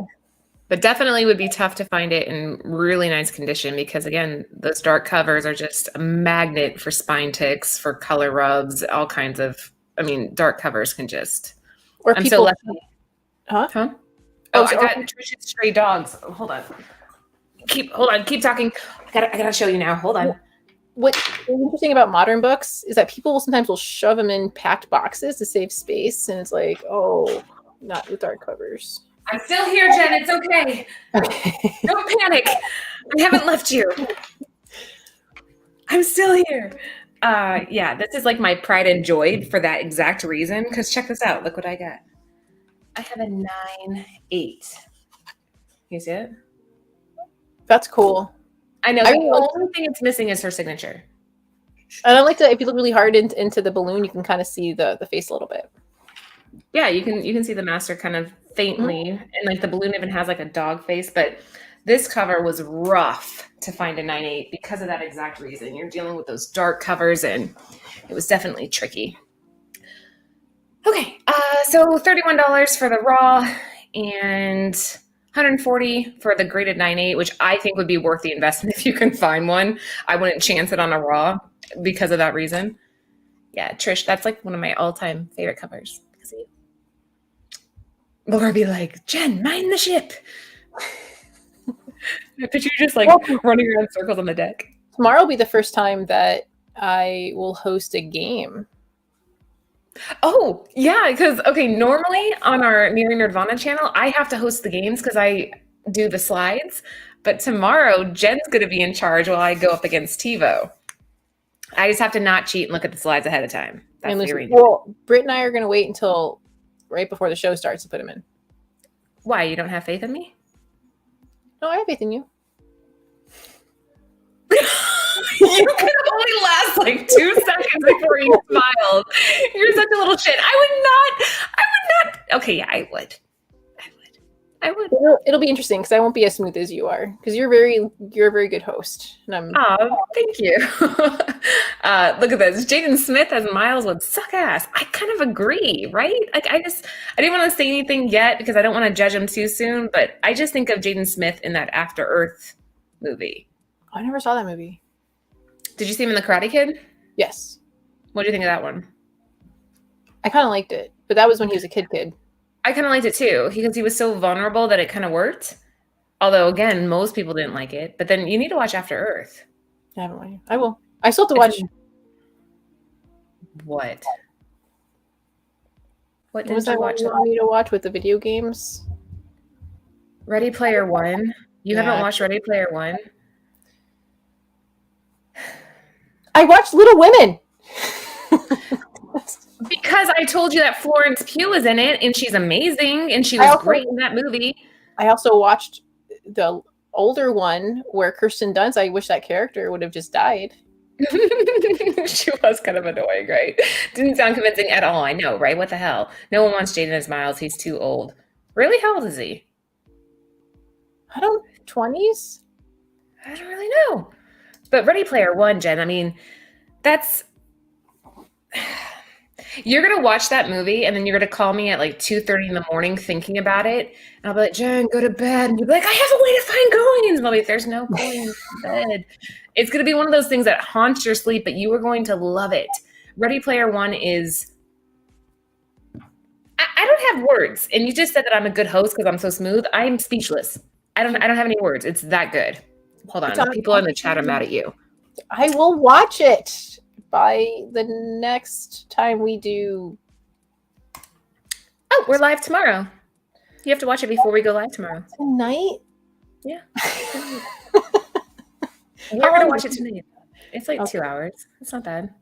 But definitely would be tough to find it in really nice condition because, again, those dark covers are just a magnet for spine ticks, for color rubs, all kinds of, dark covers can just. Or I'm people. so lucky. Huh? Oh, I got Trisha's stray dogs. Oh, hold on. Keep talking. I gotta show you now. Hold on. What's interesting about modern books is that people sometimes will shove them in packed boxes to save space, and it's like, oh, not with dark covers. I'm still here, Jen. It's okay. Don't panic. I haven't left you. I'm still here. Yeah, this is like my pride and joy for that exact reason. Because check this out. Look what I got. I have a 9/8. You see it? That's cool. I know. The only thing it's missing is her signature. And I like to, if you look really hard into the balloon, you can kind of see the face a little bit. Yeah, you can see the master kind of faintly, and like the balloon even has like a dog face. But this cover was rough to find a 9/8 because of that exact reason. You're dealing with those dark covers, and it was definitely tricky. Okay, so $31 for the raw and $140 for the graded 9/8, which I think would be worth the investment if you can find one. I wouldn't chance it on a raw because of that reason. Yeah, Trish, that's like one of my all-time favorite covers because of you. Laura be like, Jen, mind the ship. I picture you just like running around circles on the deck. Tomorrow will be the first time that I will host a game. Oh, yeah, because, okay, normally on our Nearing Nirvana channel, I have to host the games because I do the slides. But tomorrow, Jen's going to be in charge while I go up against TiVo. I just have to not cheat and look at the slides ahead of time. That's the arrangement. Well, Britt and I are going to wait until right before the show starts to put them in. Why? You don't have faith in me? No, I have faith in you. You can only last like 2 seconds before you smile. You're such a little shit. I would not. Okay, yeah, I would. It'll be interesting because I won't be as smooth as you are because you're a very good host. And oh, thank you. Look at this. Jaden Smith as Miles would suck ass. I kind of agree, right? Like I didn't want to say anything yet because I don't want to judge him too soon, but I just think of Jaden Smith in that After Earth movie. I never saw that movie. Did you see him in The Karate Kid? Yes. What do you think of that one? I kind of liked it, but that was when he was a kid. I kind of liked it too because he was so vulnerable that it kind of worked. Although, again, most people didn't like it. But then you need to watch After Earth. I haven't watched it. I will. I still have to watch. What? What was that one you want me to watch with the video games? Ready Player One. You haven't watched Ready Player One? I watched Little Women. Because I told you that Florence Pugh is in it, and she's amazing, and she was great in that movie. I also watched the older one where Kirsten Dunst, I wish that character would have just died. She was kind of annoying, right? Didn't sound convincing at all. I know, right? What the hell? No one wants Jaden as Miles. He's too old. Really? How old is he? I don't 20s? I don't really know. But Ready Player One, Jen, I mean, that's... You're going to watch that movie, and then you're going to call me at like 2:30 in the morning thinking about it. And I'll be like, Jen, go to bed. And you'll be like, I have a way to find coins. And I'll be like, there's no coins in bed. It's going to be one of those things that haunts your sleep, but you are going to love it. Ready Player One is... I don't have words. And you just said that I'm a good host because I'm so smooth. I'm speechless. I don't have any words. It's that good. Hold on. People in the chat are mad at you. I will watch it by the next time we do. Oh, we're live tomorrow. You have to watch it before we go live tomorrow. Tonight? Yeah. We're going to watch it tonight. It's like 2 hours. It's not bad.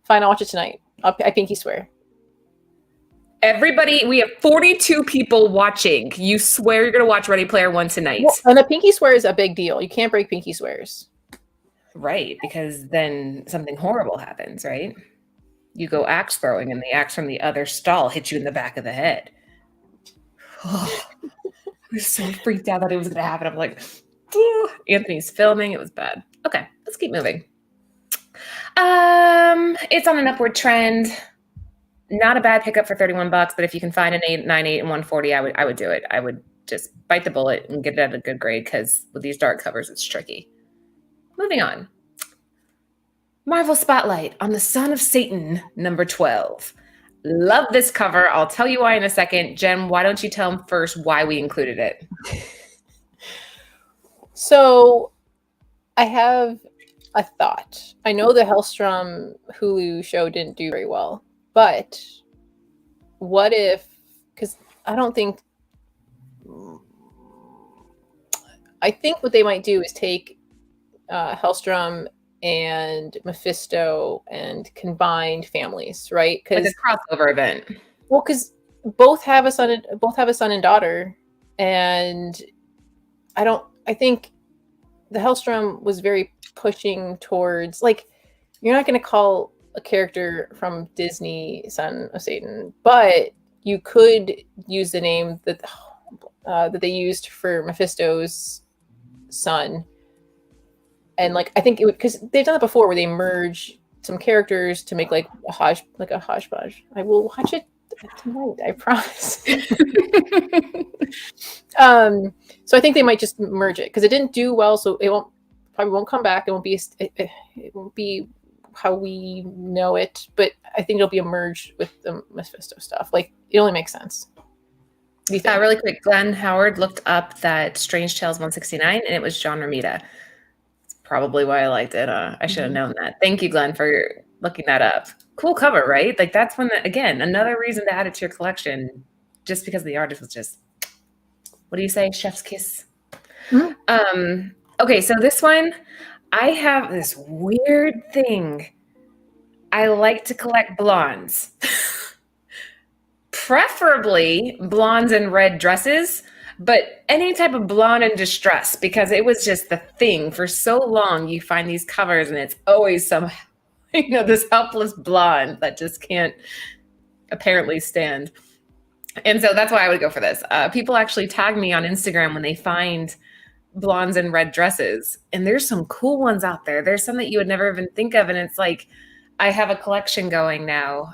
Fine, I'll watch it tonight. I pinky swear. Everybody, we have 42 people watching. You swear you're going to watch Ready Player One tonight. Well, and a pinky swear is a big deal. You can't break pinky swears. Right, because then something horrible happens, right? You go axe throwing, and the axe from the other stall hits you in the back of the head. Oh, I was so freaked out that it was going to happen. I'm like, Anthony's filming. It was bad. Okay, let's keep moving. It's on an upward trend. Not a bad pickup for $31, but if you can find an 8, 9, 8, and 140, I would do it. I would just bite the bullet and get it at a good grade because with these dark covers, it's tricky. Moving on. Marvel Spotlight on the Son of Satan, number 12. Love this cover. I'll tell you why in a second. Jen, why don't you tell them first why we included it? So I have a thought. I know the Hellstrom Hulu show didn't do very well, but what if, because I think what they might do is take Hellstrom and Mephisto and combined families, right? Like a crossover event. Well, because both have a son and daughter, and I think the Hellstrom was very pushing towards, like, you're not going to call a character from Disney Son of Satan, but you could use the name that they used for Mephisto's son. And like, I think it would, because they've done it before where they merge some characters to make like a hodgepodge. I will watch it tonight, I promise. So I think they might just merge it because it didn't do well, so it probably won't come back. It won't be how we know it, but I think it'll be a merge with the Mephisto stuff. Like, it only makes sense. Really quick, Glenn Howard looked up that Strange Tales 169, and it was John Romita. That's probably why I liked it. I should have known that. Thank you, Glenn, for looking that up. Cool cover, right? Like, that's when, again, another reason to add it to your collection, just because the artist was just, what do you say, chef's kiss? Mm-hmm. Okay, so this one, I have this weird thing. I like to collect blondes. Preferably blondes in red dresses, but any type of blonde in distress, because it was just the thing. For so long, you find these covers and it's always some, this helpless blonde that just can't apparently stand. And so that's why I would go for this. People actually tag me on Instagram when they find blondes in red dresses, and there's some cool ones out there. There's some that you would never even think of, and it's like, I have a collection going now.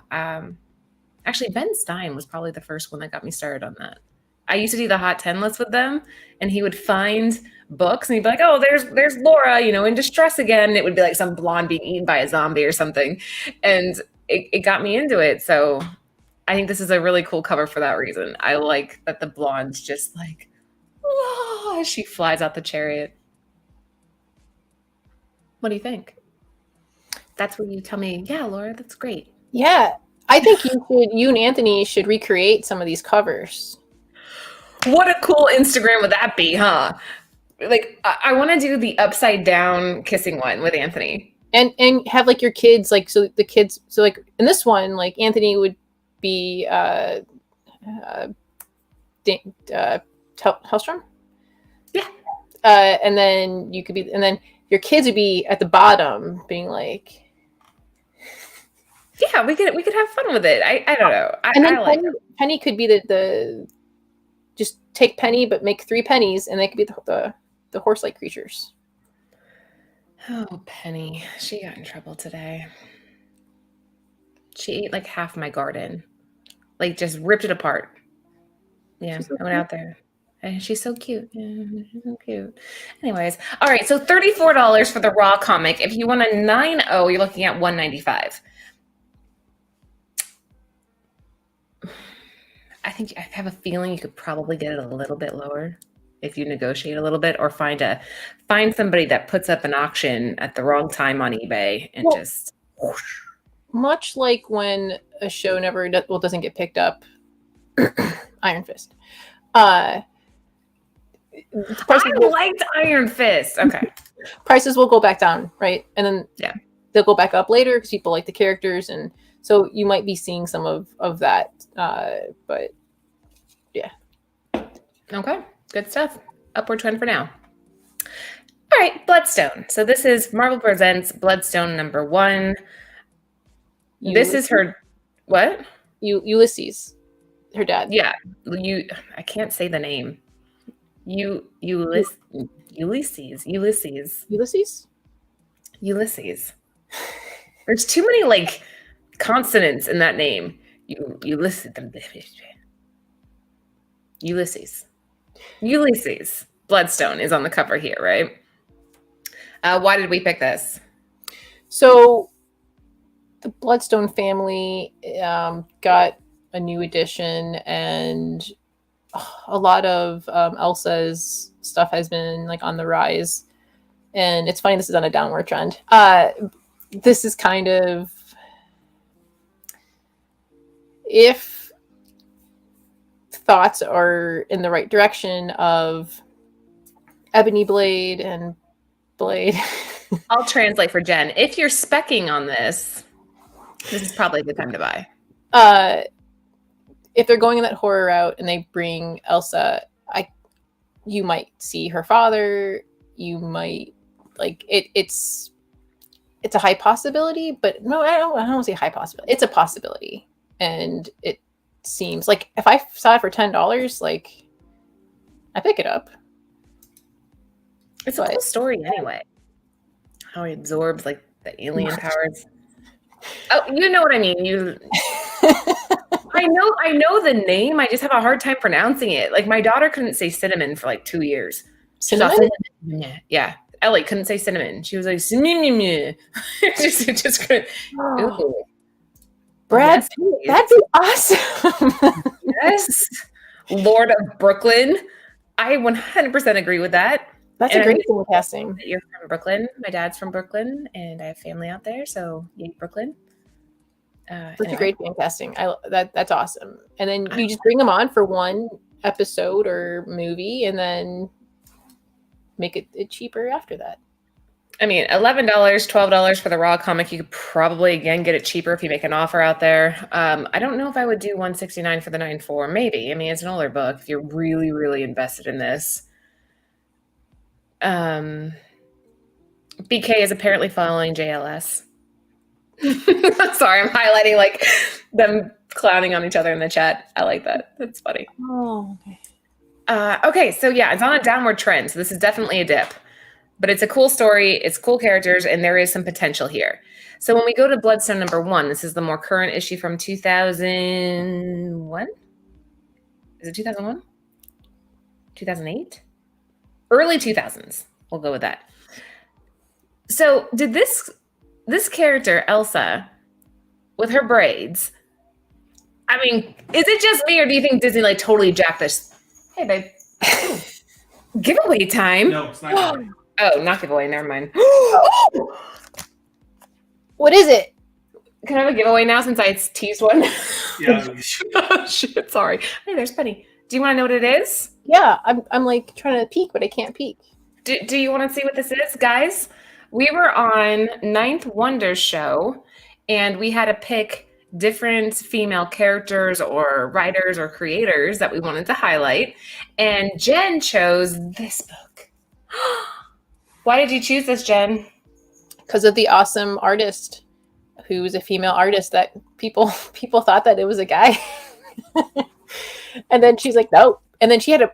Actually, Ben Stein was probably the first one that got me started on that. I used to do the Hot 10 list with them, and he would find books, and he'd be like, oh, there's Laura, in distress again. And it would be like some blonde being eaten by a zombie or something. And it got me into it. So I think this is a really cool cover for that reason. I like that the blonde's just like, as she flies out the chariot. What do you think? That's when you tell me, yeah, Laura, that's great. Yeah, I think you and Anthony should recreate some of these covers. What a cool Instagram would that be, huh? Like, I want to do the upside down kissing one with Anthony. and have like your kids, like, so the kids, so like in this one, like Anthony would be Hellstrom. Yeah. And then you could be, and then your kids would be at the bottom being like, yeah, we could have fun with it. I don't know. and then I like Penny could be the just take Penny but make 3 pennies, and they could be the horse-like creatures. Oh, Penny. She got in trouble today. She ate like half my garden. Like just ripped it apart. Yeah, So I went out there. And she's so cute. Yeah, she's so cute. Anyways, all right, so $34 for the raw comic. If you want a 9.0, you're looking at $195. I have a feeling you could probably get it a little bit lower if you negotiate a little bit, or find somebody that puts up an auction at the wrong time on eBay and just whoosh. Much like when a show doesn't get picked up, Iron Fist. I liked Iron Fist. Okay. Prices will go back down, right? And then they'll go back up later because people like the characters, and so you might be seeing some of that. But yeah. Okay. Good stuff. Upward trend for now. All right, Bloodstone. So this is Marvel Presents Bloodstone #1. This is her what? Ulysses. Her dad. Yeah. I can't say the name. Ulysses. There's too many like consonants in that name. Ulysses. Bloodstone is on the cover here, right? Why did we pick this? So the Bloodstone family got a new edition, and a lot of Elsa's stuff has been like on the rise. And it's funny, this is on a downward trend. This is kind of, if thoughts are in the right direction of Ebony Blade and Blade. I'll translate for Jen. If you're speccing on this is probably the time to buy. If they're going in that horror route and they bring Elsa, you might see her father. You might like it. It's a high possibility, but no, I don't say high possibility. It's a possibility, and it seems like if I saw it for $10, like I pick it up. It's a cool story anyway. How he absorbs like the alien powers. Oh, you know what I mean. I know the name. I just have a hard time pronouncing it. Like my daughter couldn't say cinnamon for like 2 years. Cinnamon? Yeah. Ellie couldn't say cinnamon. She was like cinnamon. just couldn't. Oh. Brad, that'd be awesome. Yes. Lord of Brooklyn. I 100% agree with that. That's a great film casting. You're from Brooklyn. My dad's from Brooklyn, and I have family out there, so yay, Brooklyn. That's a great fan casting. That's awesome. And then you just bring them on for one episode or movie, and then make it cheaper after that. I mean, $11, $12 for the raw comic. You could probably again get it cheaper if you make an offer out there. I don't know if I would do $169 for the 9.4. Maybe. I mean, it's an older book. If you're really, really invested in this. BK is apparently following JLS. Sorry, I'm highlighting like them clowning on each other in the chat. I like that. That's funny. Oh, okay. Okay, so yeah, it's on a downward trend. So this is definitely a dip. But it's a cool story. It's cool characters, and there is some potential here. So when we go to Bloodstone #1, this is the more current issue from 2001. Is it 2001? 2008? Early 2000s. We'll go with that. So did this character, Elsa, with her braids, I mean, is it just me, or do you think Disney like totally jacked this? Hey, babe. Giveaway time. No, it's not giveaway. Oh, not giveaway. Never mind. What is it? Can I have a giveaway now since I teased one? Yeah. Oh, shit. Sorry. Hey, there's Penny. Do you want to know what it is? Yeah, I'm like trying to peek, but I can't peek. Do you want to see what this is, guys? We were on Ninth Wonder show, and we had to pick different female characters or writers or creators that we wanted to highlight. And Jen chose this book. Why did you choose this, Jen? Because of the awesome artist who was a female artist that people thought that it was a guy. And then she's like, no. And then she had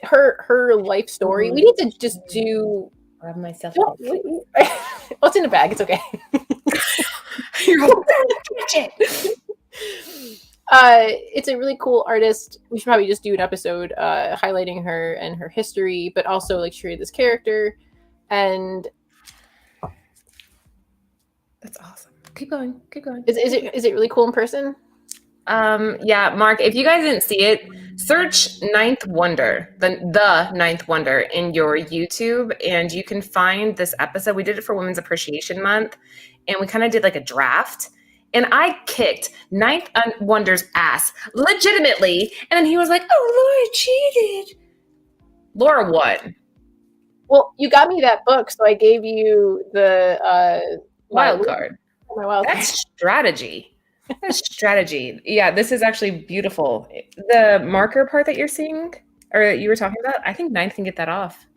her life story. We need to just do. Grab myself. Oh, it's in the bag. It's okay. It's a really cool artist. We should probably just do an episode highlighting her and her history, but also like she this character. And that's awesome. Keep going. Is it really cool in person? Yeah, Mark, if you guys didn't see it, search Ninth Wonder, the Ninth Wonder in your YouTube, and you can find this episode. We did it for Women's Appreciation Month, and we kind of did like a draft, and I kicked Ninth Wonder's ass legitimately, and then he was like, oh, Laura cheated. Laura won. Well, you got me that book, so I gave you the wild card. My wild card. That's strategy. That's strategy. Yeah, this is actually beautiful. The marker part that you're seeing, or you were talking about, I think Ninth can get that off.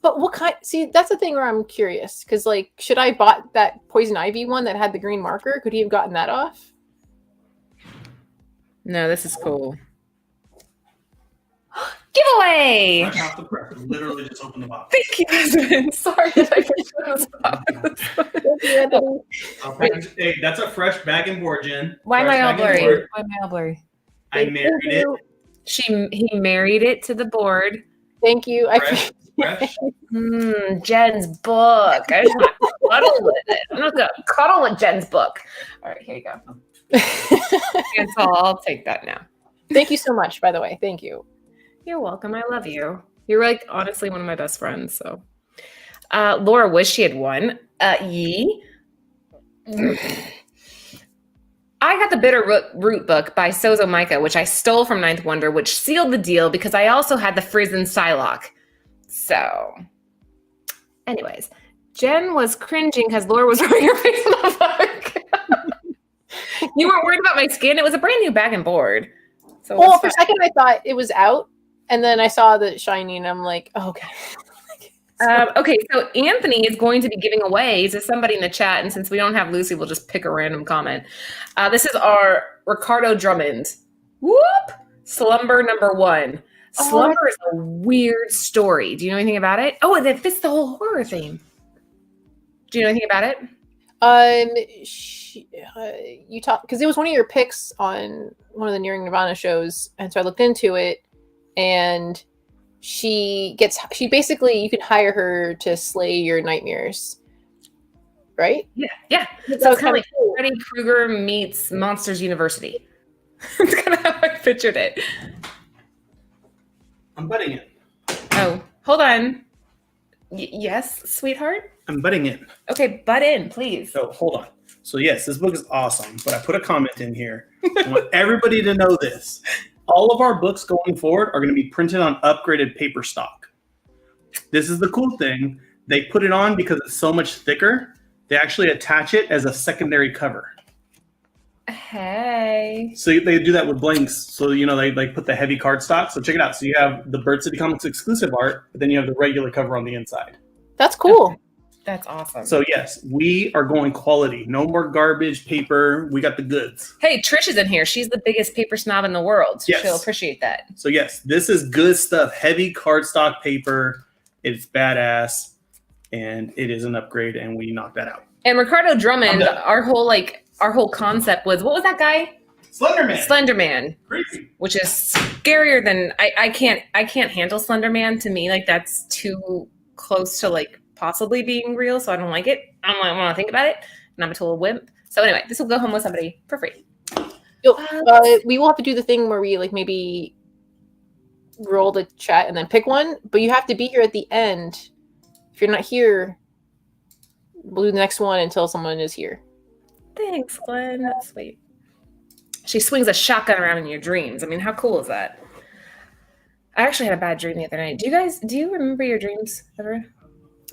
But what kind? See, that's the thing where I'm curious, because like, should I bought that Poison Ivy one that had the green marker? Could he have gotten that off? No, this is cool. Giveaway! Fresh off the press. Literally just opened the box. Thank you, husband. Sorry that I put you on the spot. Hey, that's a fresh bag and board, Jen. Why am I all blurry? I married it. He married it to the board. Thank you. Fresh. Jen's book. I just want to cuddle with it. I'm not gonna cuddle with Jen's book. All right, here you go. And so I'll take that now. Thank you so much, by the way. Thank you. You're welcome. I love you. You're like honestly one of my best friends. So, Laura wished she had won. I got the Bitter Root book by Sozo Micah, which I stole from Ninth Wonder, which sealed the deal because I also had the Frizzen Psylocke. So, anyways, Jen was cringing because Laura was rubbing her face in the book. You weren't worried about my skin. It was a brand new bag and board. So well, for a second I thought it was out. And then I saw the shiny, and I'm like, oh, okay. Okay, so Anthony is going to be giving away to somebody in the chat, and since we don't have Lucy, we'll just pick a random comment. This is our Ricardo Drummond. Whoop! Slumber #1. Slumber is a weird story. Do you know anything about it? Oh, it fits the whole horror theme. Do you know anything about it? You talked because it was one of your picks on one of the Nearing Nirvana shows, and so I looked into it. And she basically, you can hire her to slay your nightmares, right? Yeah. So it's kind of like cool. Freddy Krueger meets Monsters University. That's kind of how I pictured it. I'm butting it. Oh, hold on. Yes, sweetheart? I'm butting it. Okay, butt in, please. So hold on. So yes, this book is awesome, but I put a comment in here. I want everybody to know this. All of our books going forward are going to be printed on upgraded paper stock. This is the cool thing. They put it on because it's so much thicker. They actually attach it as a secondary cover. Hey. So they do that with blanks. So, they like put the heavy cardstock. So check it out. So you have the Bird City Comics exclusive art, but then you have the regular cover on the inside. That's cool. That's awesome. So yes, we are going quality. No more garbage paper. We got the goods. Hey, Trish is in here. She's the biggest paper snob in the world. Yes. She'll appreciate that. So yes, this is good stuff. Heavy cardstock paper. It's badass, and it is an upgrade, and we knocked that out. And Ricardo Drummond, our whole concept was, what was that guy? Slenderman. Crazy. Which is scarier than I can't handle Slenderman. To me, like that's too close to like possibly being real, so I don't like it. I don't want to think about it, and I'm a total wimp. So anyway, this will go home with somebody for free. We will have to do the thing where we like maybe roll the chat and then pick one, but you have to be here at the end. If you're not here, we'll do the next one until someone is here. Thanks, Glenn. That's sweet. She swings a shotgun around in your dreams. I mean, how cool is that? I actually had a bad dream the other night. Do you remember your dreams ever?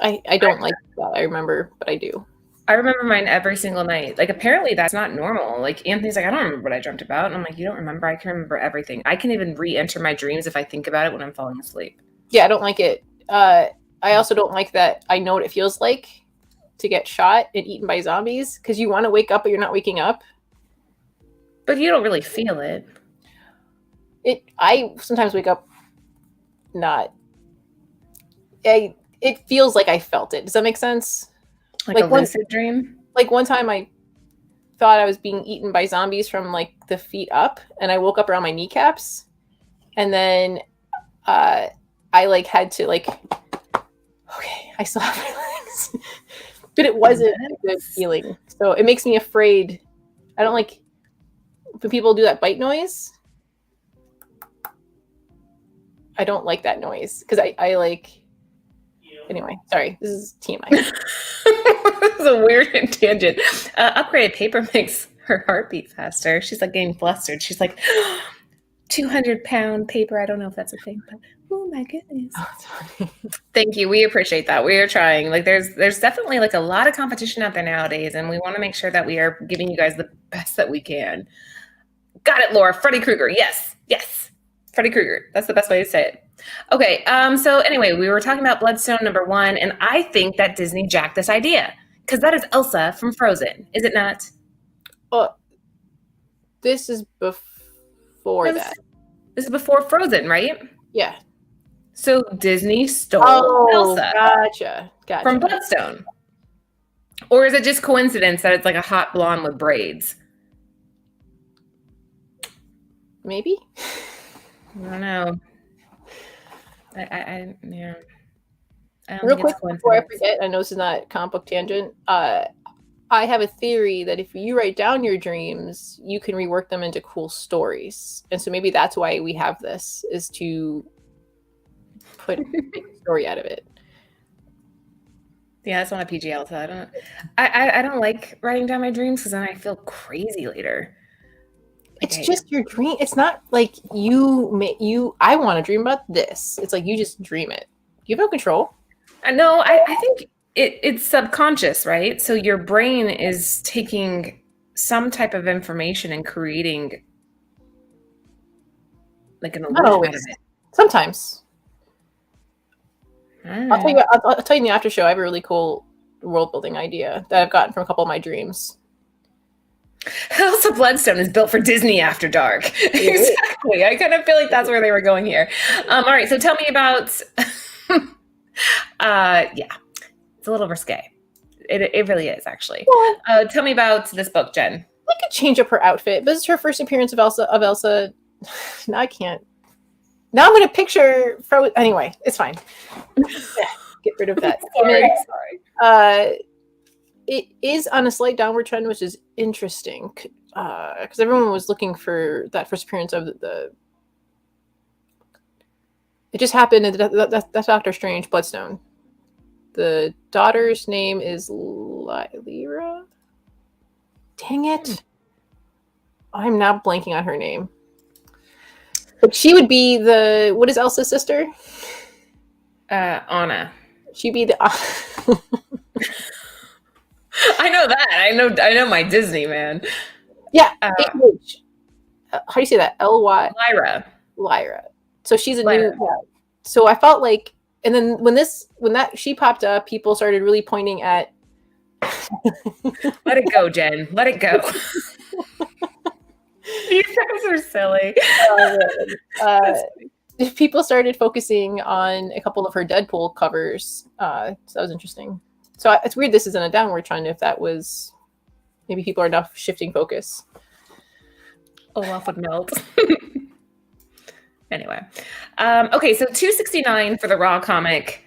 I don't like that. I remember, but I do. I remember mine every single night. Like, apparently that's not normal. Like, Anthony's like, I don't remember what I dreamt about. And I'm like, you don't remember? I can remember everything. I can even re-enter my dreams if I think about it when I'm falling asleep. Yeah, I don't like it. I also don't like that I know what it feels like to get shot and eaten by zombies, because you want to wake up, but you're not waking up. But you don't really feel it. I sometimes wake up not. It feels like I felt it. Does that make sense? Like a lucid dream? Like one time I thought I was being eaten by zombies from like the feet up, and I woke up around my kneecaps, and then I like had to like, okay, I still have my legs. But it wasn't a good feeling. So it makes me afraid. I don't like when people do that bite noise. I don't like that noise because I like. Anyway, sorry. This is TMI. This is a weird tangent. Upgraded paper makes her heart beat faster. She's like getting flustered. She's like, 200-pound paper. I don't know if that's a thing, but oh my goodness. Thank you. We appreciate that. We are trying. Like, there's definitely like a lot of competition out there nowadays, and we want to make sure that we are giving you guys the best that we can. Got it, Laura. Freddy Krueger. Yes. Freddy Krueger. That's the best way to say it. Okay. So anyway, we were talking about Bloodstone #1, and I think that Disney jacked this idea because that is Elsa from Frozen, is it not? Well, this is before that. This is before Frozen, right? Yeah. So Disney stole Elsa. Gotcha. From Bloodstone. Or is it just coincidence that it's like a hot blonde with braids? Maybe. I don't know. I yeah. I don't Real think it's quick before I forget, I know this is not comic book tangent. I have a theory that if you write down your dreams, you can rework them into cool stories. And so maybe that's why we have this, is to put a story out of it. Yeah, that's not a PGL. So I don't like writing down my dreams because then I feel crazy later. It's just your dream. It's not like I want to dream about this. It's like you just dream it. You have no control. No, I think it's subconscious, right? So your brain is taking some type of information and creating like an illusion out of it. Sometimes. Right. I'll tell you in the after show. I have a really cool world building idea that I've gotten from a couple of my dreams. House of Bloodstone is built for Disney After Dark. Exactly. I kind of feel like that's where they were going here. All right. So tell me about, yeah, it's a little risque. It really is, actually. Tell me about this book, Jen. I could change up her outfit, but this is her first appearance of Elsa. Now I can't. Now I'm going to picture anyway, it's fine. Get rid of that. Sorry. It is on a slight downward trend, which is interesting because everyone was looking for that first appearance of the. It just happened. That's Doctor Strange, Bloodstone. The daughter's name is Lyra. Dang it! I'm now blanking on her name. But she would be the. What is Elsa's sister? Anna. She'd be the. I know that. I know my Disney, man. Yeah. How do you say that? Lyra. Lyra. So she's a Lyra. new. Yeah. So I felt like, and then when that she popped up, people started really pointing at. Let it go, Jen. Let it go. These guys are silly. People started focusing on a couple of her Deadpool covers. So that was interesting. So it's weird this is in a downward trend, if that was... Maybe people are now shifting focus. Olaf would melt. Anyway. Okay, so $2.69 for the Raw comic.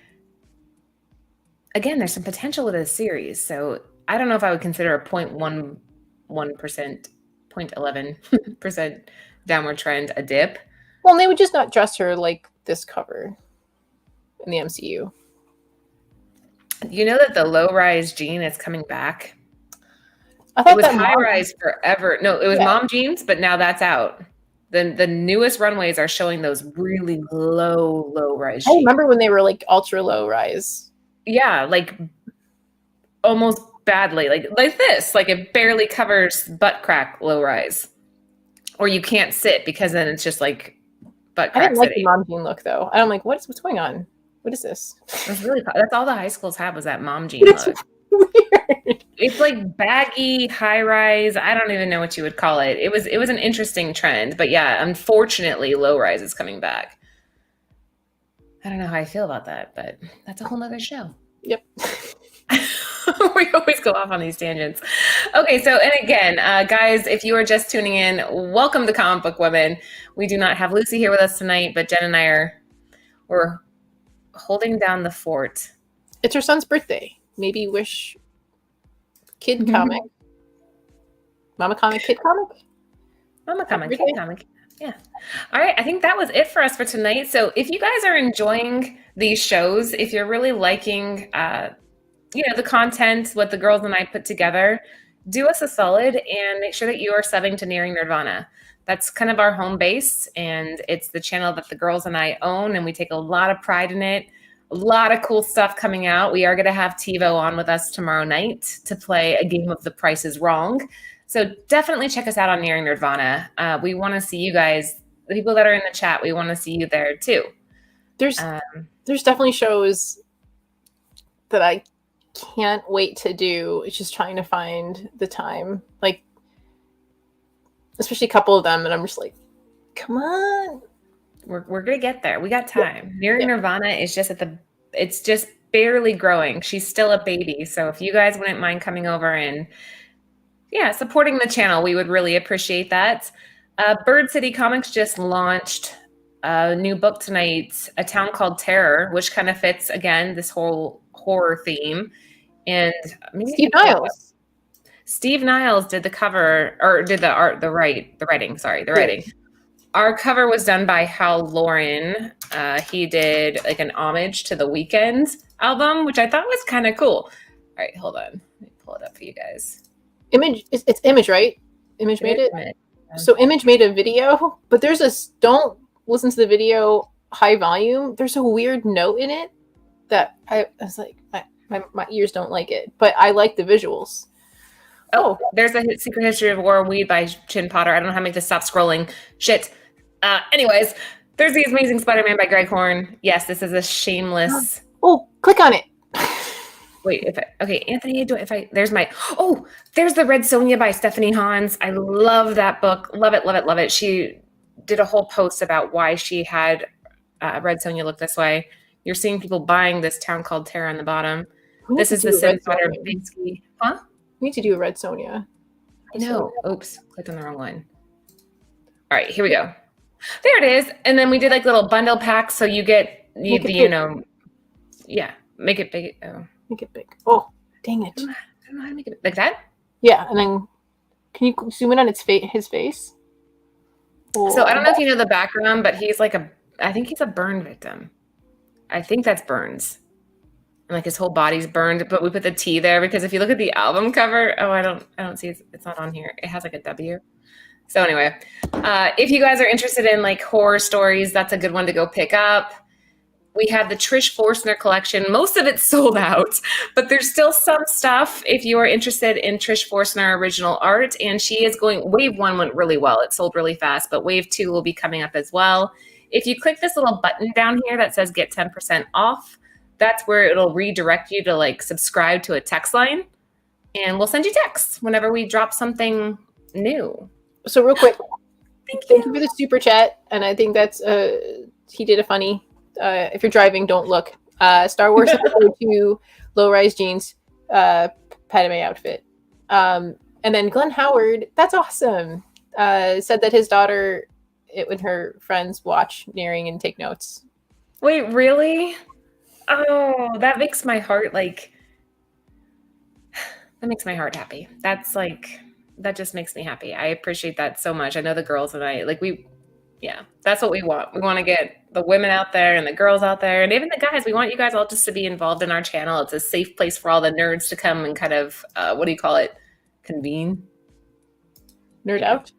Again, there's some potential with this series. So I don't know if I would consider a 0.11%, 0.11% downward trend a dip. Well, they would just not dress her like this cover in the MCU. You know that the low-rise jean is coming back? I thought it was that high-rise forever. No, it was mom jeans, but now that's out. The newest runways are showing those really low-rise jeans. I remember when they were like ultra low-rise. yeah, like almost badly, like this, like it barely covers butt crack low rise, or you can't sit because then it's just like butt I crack didn't like the sitting. mom jean look though. I'm like, what's going on? What is this? That's all the high schools have was that mom jean But it's look. weird. It's like baggy, high rise. I don't even know what you would call it. It was an interesting trend, but yeah, unfortunately, low rise is coming back. I don't know how I feel about that, but that's a whole nother show. Yep. We always go off on these tangents. Okay, so and again, guys, if you are just tuning in, welcome to Comic Book Women. We do not have Lucy here with us tonight, but Jen and I we're holding down the fort. It's her son's birthday. Maybe wish kid comic. Mama comic, kid comic? Mama comic, kid comic. Yeah. All right. I think that was it for us for tonight. So if you guys are enjoying these shows, if you're really liking, the content, what the girls and I put together, do us a solid and make sure that you are subbing to Nearing Nirvana. That's kind of our home base, and it's the channel that the girls and I own, and we take a lot of pride in it. A lot of cool stuff coming out. We are going to have TiVo on with us tomorrow night to play a game of The Price is Wrong. So definitely check us out on Nearing Nirvana. We want to see you guys, the people that are in the chat, we want to see you there too. There's definitely shows that I can't wait to do. It's just trying to find the time. Like, especially a couple of them, and I'm just like, come on. We're gonna get there. We got time. Nearing Nirvana is just it's just barely growing. She's still a baby. So if you guys wouldn't mind coming over and supporting the channel, we would really appreciate that. Bird City Comics just launched a new book tonight, A Town Called Terror, which kind of fits again this whole horror theme. And Steve Niles did the cover, or did the writing. Our cover was done by Hal Lauren. He did like an homage to the Weeknd album, which I thought was kind of cool. All right, hold on. Let me pull it up for you guys. Image, it's Image, right? Image made it. So Image made a video, but there's don't listen to the video high volume. There's a weird note in it that I was like, my ears don't like it, but I like the visuals. Oh, there's a Secret History of War and Weed by Chin Potter. I don't know how to make this stop scrolling. Shit. Anyways, there's The Amazing Spider-Man by Greg Horn. Yes, this is a shameless. Oh, click on it. Wait, Anthony, there's the Red Sonja by Stephanie Hans. I love that book. Love it, love it, love it. She did a whole post about why she had Red Sonja look this way. You're seeing people buying this Town Called Terror on the bottom. This is the Sim Spider Binsky. Huh? We need to do a Red Sonja. No. Oops, clicked on the wrong one. All right, here we go. There it is. And then we did like little bundle packs, so you get make it big. Oh. Make it big. Oh, dang it! I don't know how to make it like that. Yeah, and then can you zoom in on his face? Oh. So I don't know if you know the background, but he's like I think he's a burn victim. I think that's burns. And like his whole body's burned, but we put the T there because if you look at the album cover, I don't see it's not on here. It has like a W. So anyway, if you guys are interested in like horror stories, that's a good one to go pick up. We have the Trish Forstner collection. Most of it's sold out, but there's still some stuff if you are interested in Trish Forstner original art. And she is Wave 1 went really well. It sold really fast, but Wave 2 will be coming up as well. If you click this little button down here that says get 10% off, that's where it'll redirect you to like subscribe to a text line, and we'll send you texts whenever we drop something new. So real quick, thank you for the super chat. And I think that's he did a funny. If you're driving, don't look. Star Wars Episode 2, low-rise jeans, Padme outfit. And then Glenn Howard, that's awesome. Said that his daughter, when her friends watch Nearing and take notes. Wait, really? Oh, that makes my heart that makes my heart happy. That just makes me happy. I appreciate that so much. I know the girls and I, that's what we want. We want to get the women out there and the girls out there and even the guys. We want you guys all just to be involved in our channel. It's a safe place for all the nerds to come and kind of, convene? Nerd out?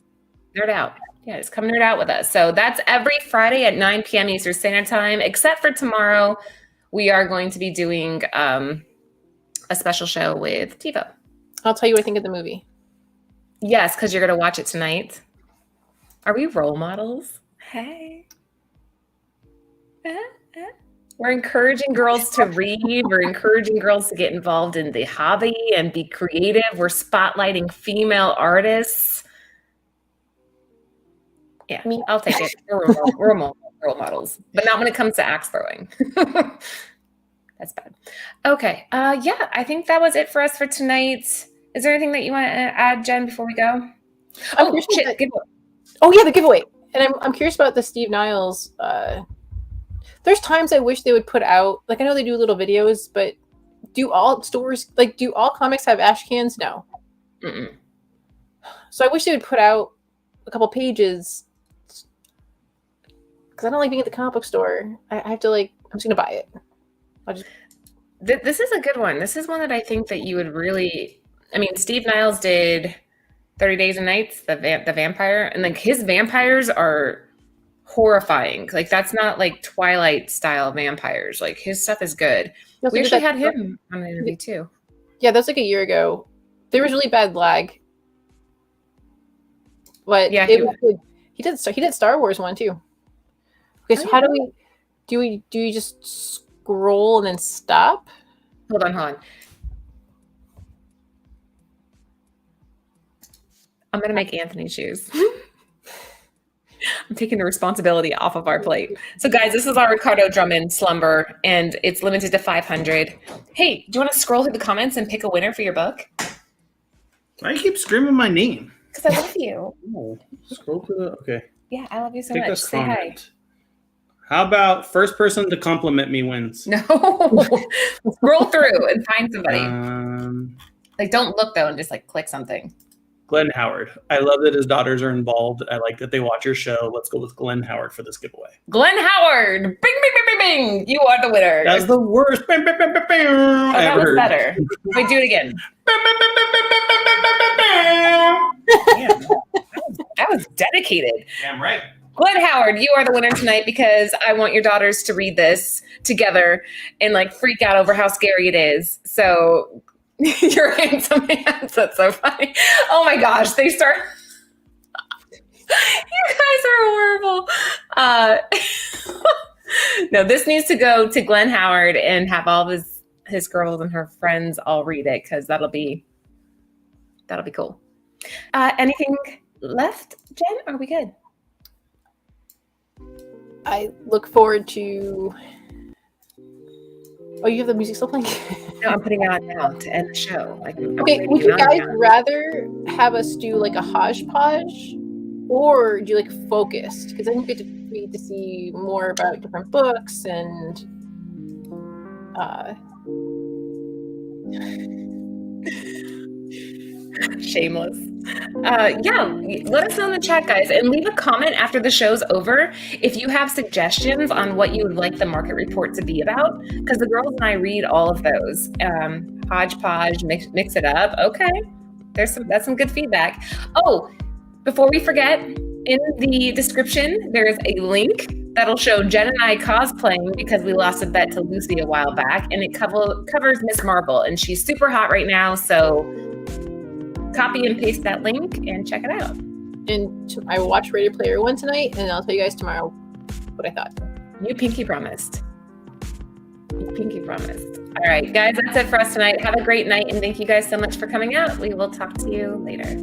Nerd out. Yeah, just come nerd out with us. So that's every Friday at 9 p.m. Eastern Standard Time, except for tomorrow. we are going to be doing a special show with TiVo. I'll tell you what I think of the movie. Yes, because you're going to watch it tonight. Are we role models? Hey. We're encouraging girls to read. We're encouraging girls to get involved in the hobby and be creative. We're spotlighting female artists. Yeah, I'll take it. We're role models, but not when it comes to axe throwing. That's bad. Okay. Yeah, I think that was it for us for tonight. Is there anything that you want to add, Jen, before we go? Oh, shit. Oh, yeah, the giveaway. And I'm curious about the Steve Niles. There's times I wish they would put out, like, I know they do little videos, but do all stores, like, do all comics have ash cans? No. Mm-mm. So I wish they would put out a couple pages, because I don't like being at the comic book store. I have to, like, I'm just going to buy it. This is a good one. This is one that I think that you would really, I mean, Steve Niles did 30 Days and Nights, the vampire, and like his vampires are horrifying. Like that's not like Twilight style vampires. Like his stuff is good. We actually had him on the interview too. Yeah, that was like a year ago. There was really bad lag, but yeah, it was good. He did Star Wars one too. Okay, so how do we just scroll and then stop? Hold on. I'm gonna make Anthony choose. I'm taking the responsibility off of our plate. So guys, this is our Ricardo Drummond Slumber, and it's limited to 500. Hey, do you want to scroll through the comments and pick a winner for your book? Why do you keep screaming my name? Because I love you. Oh, scroll through the, okay. Yeah, I love you so much. Say hi. How about first person to compliment me wins? No. Scroll through and find somebody. Like, don't look, though, and just, like, click something. Glenn Howard. I love that his daughters are involved. I like that they watch your show. Let's go with Glenn Howard for this giveaway. Glenn Howard! Bing, bing, bing, bing, bing! You are the winner. That's the worst. Bing, bing, bing, bing, bing. Oh, that was better. Wait, do it again. Damn, that was dedicated. Damn right. Glenn Howard, you are the winner tonight because I want your daughters to read this together and like freak out over how scary it is. So your handsome hands, that's so funny. Oh my gosh, they start. You guys are horrible. No, this needs to go to Glenn Howard and have all of his girls and her friends all read it because that'll be cool. Anything left, Jen? Are we good? I look forward to. Oh, you have the music still playing? No, I'm putting it on now to end the show. Like, okay, would you guys rather have us do like a hodgepodge, or do like focused? Because then you get to see more about different books and. Shameless. Yeah, let us know in the chat, guys, and leave a comment after the show's over if you have suggestions on what you would like the market report to be about, because the girls and I read all of those. Hodgepodge, mix it up. Okay, that's some good feedback. Oh, before we forget, in the description there's a link that'll show Jen and I cosplaying because we lost a bet to Lucy a while back, and it covers Miss Marvel, and she's super hot right now, so copy and paste that link and check it out. And I will watch Ready Player One tonight, and I'll tell you guys tomorrow what I thought. You pinky promised. You pinky promised. All right, guys, that's it for us tonight. Have a great night, and thank you guys so much for coming out. We will talk to you later.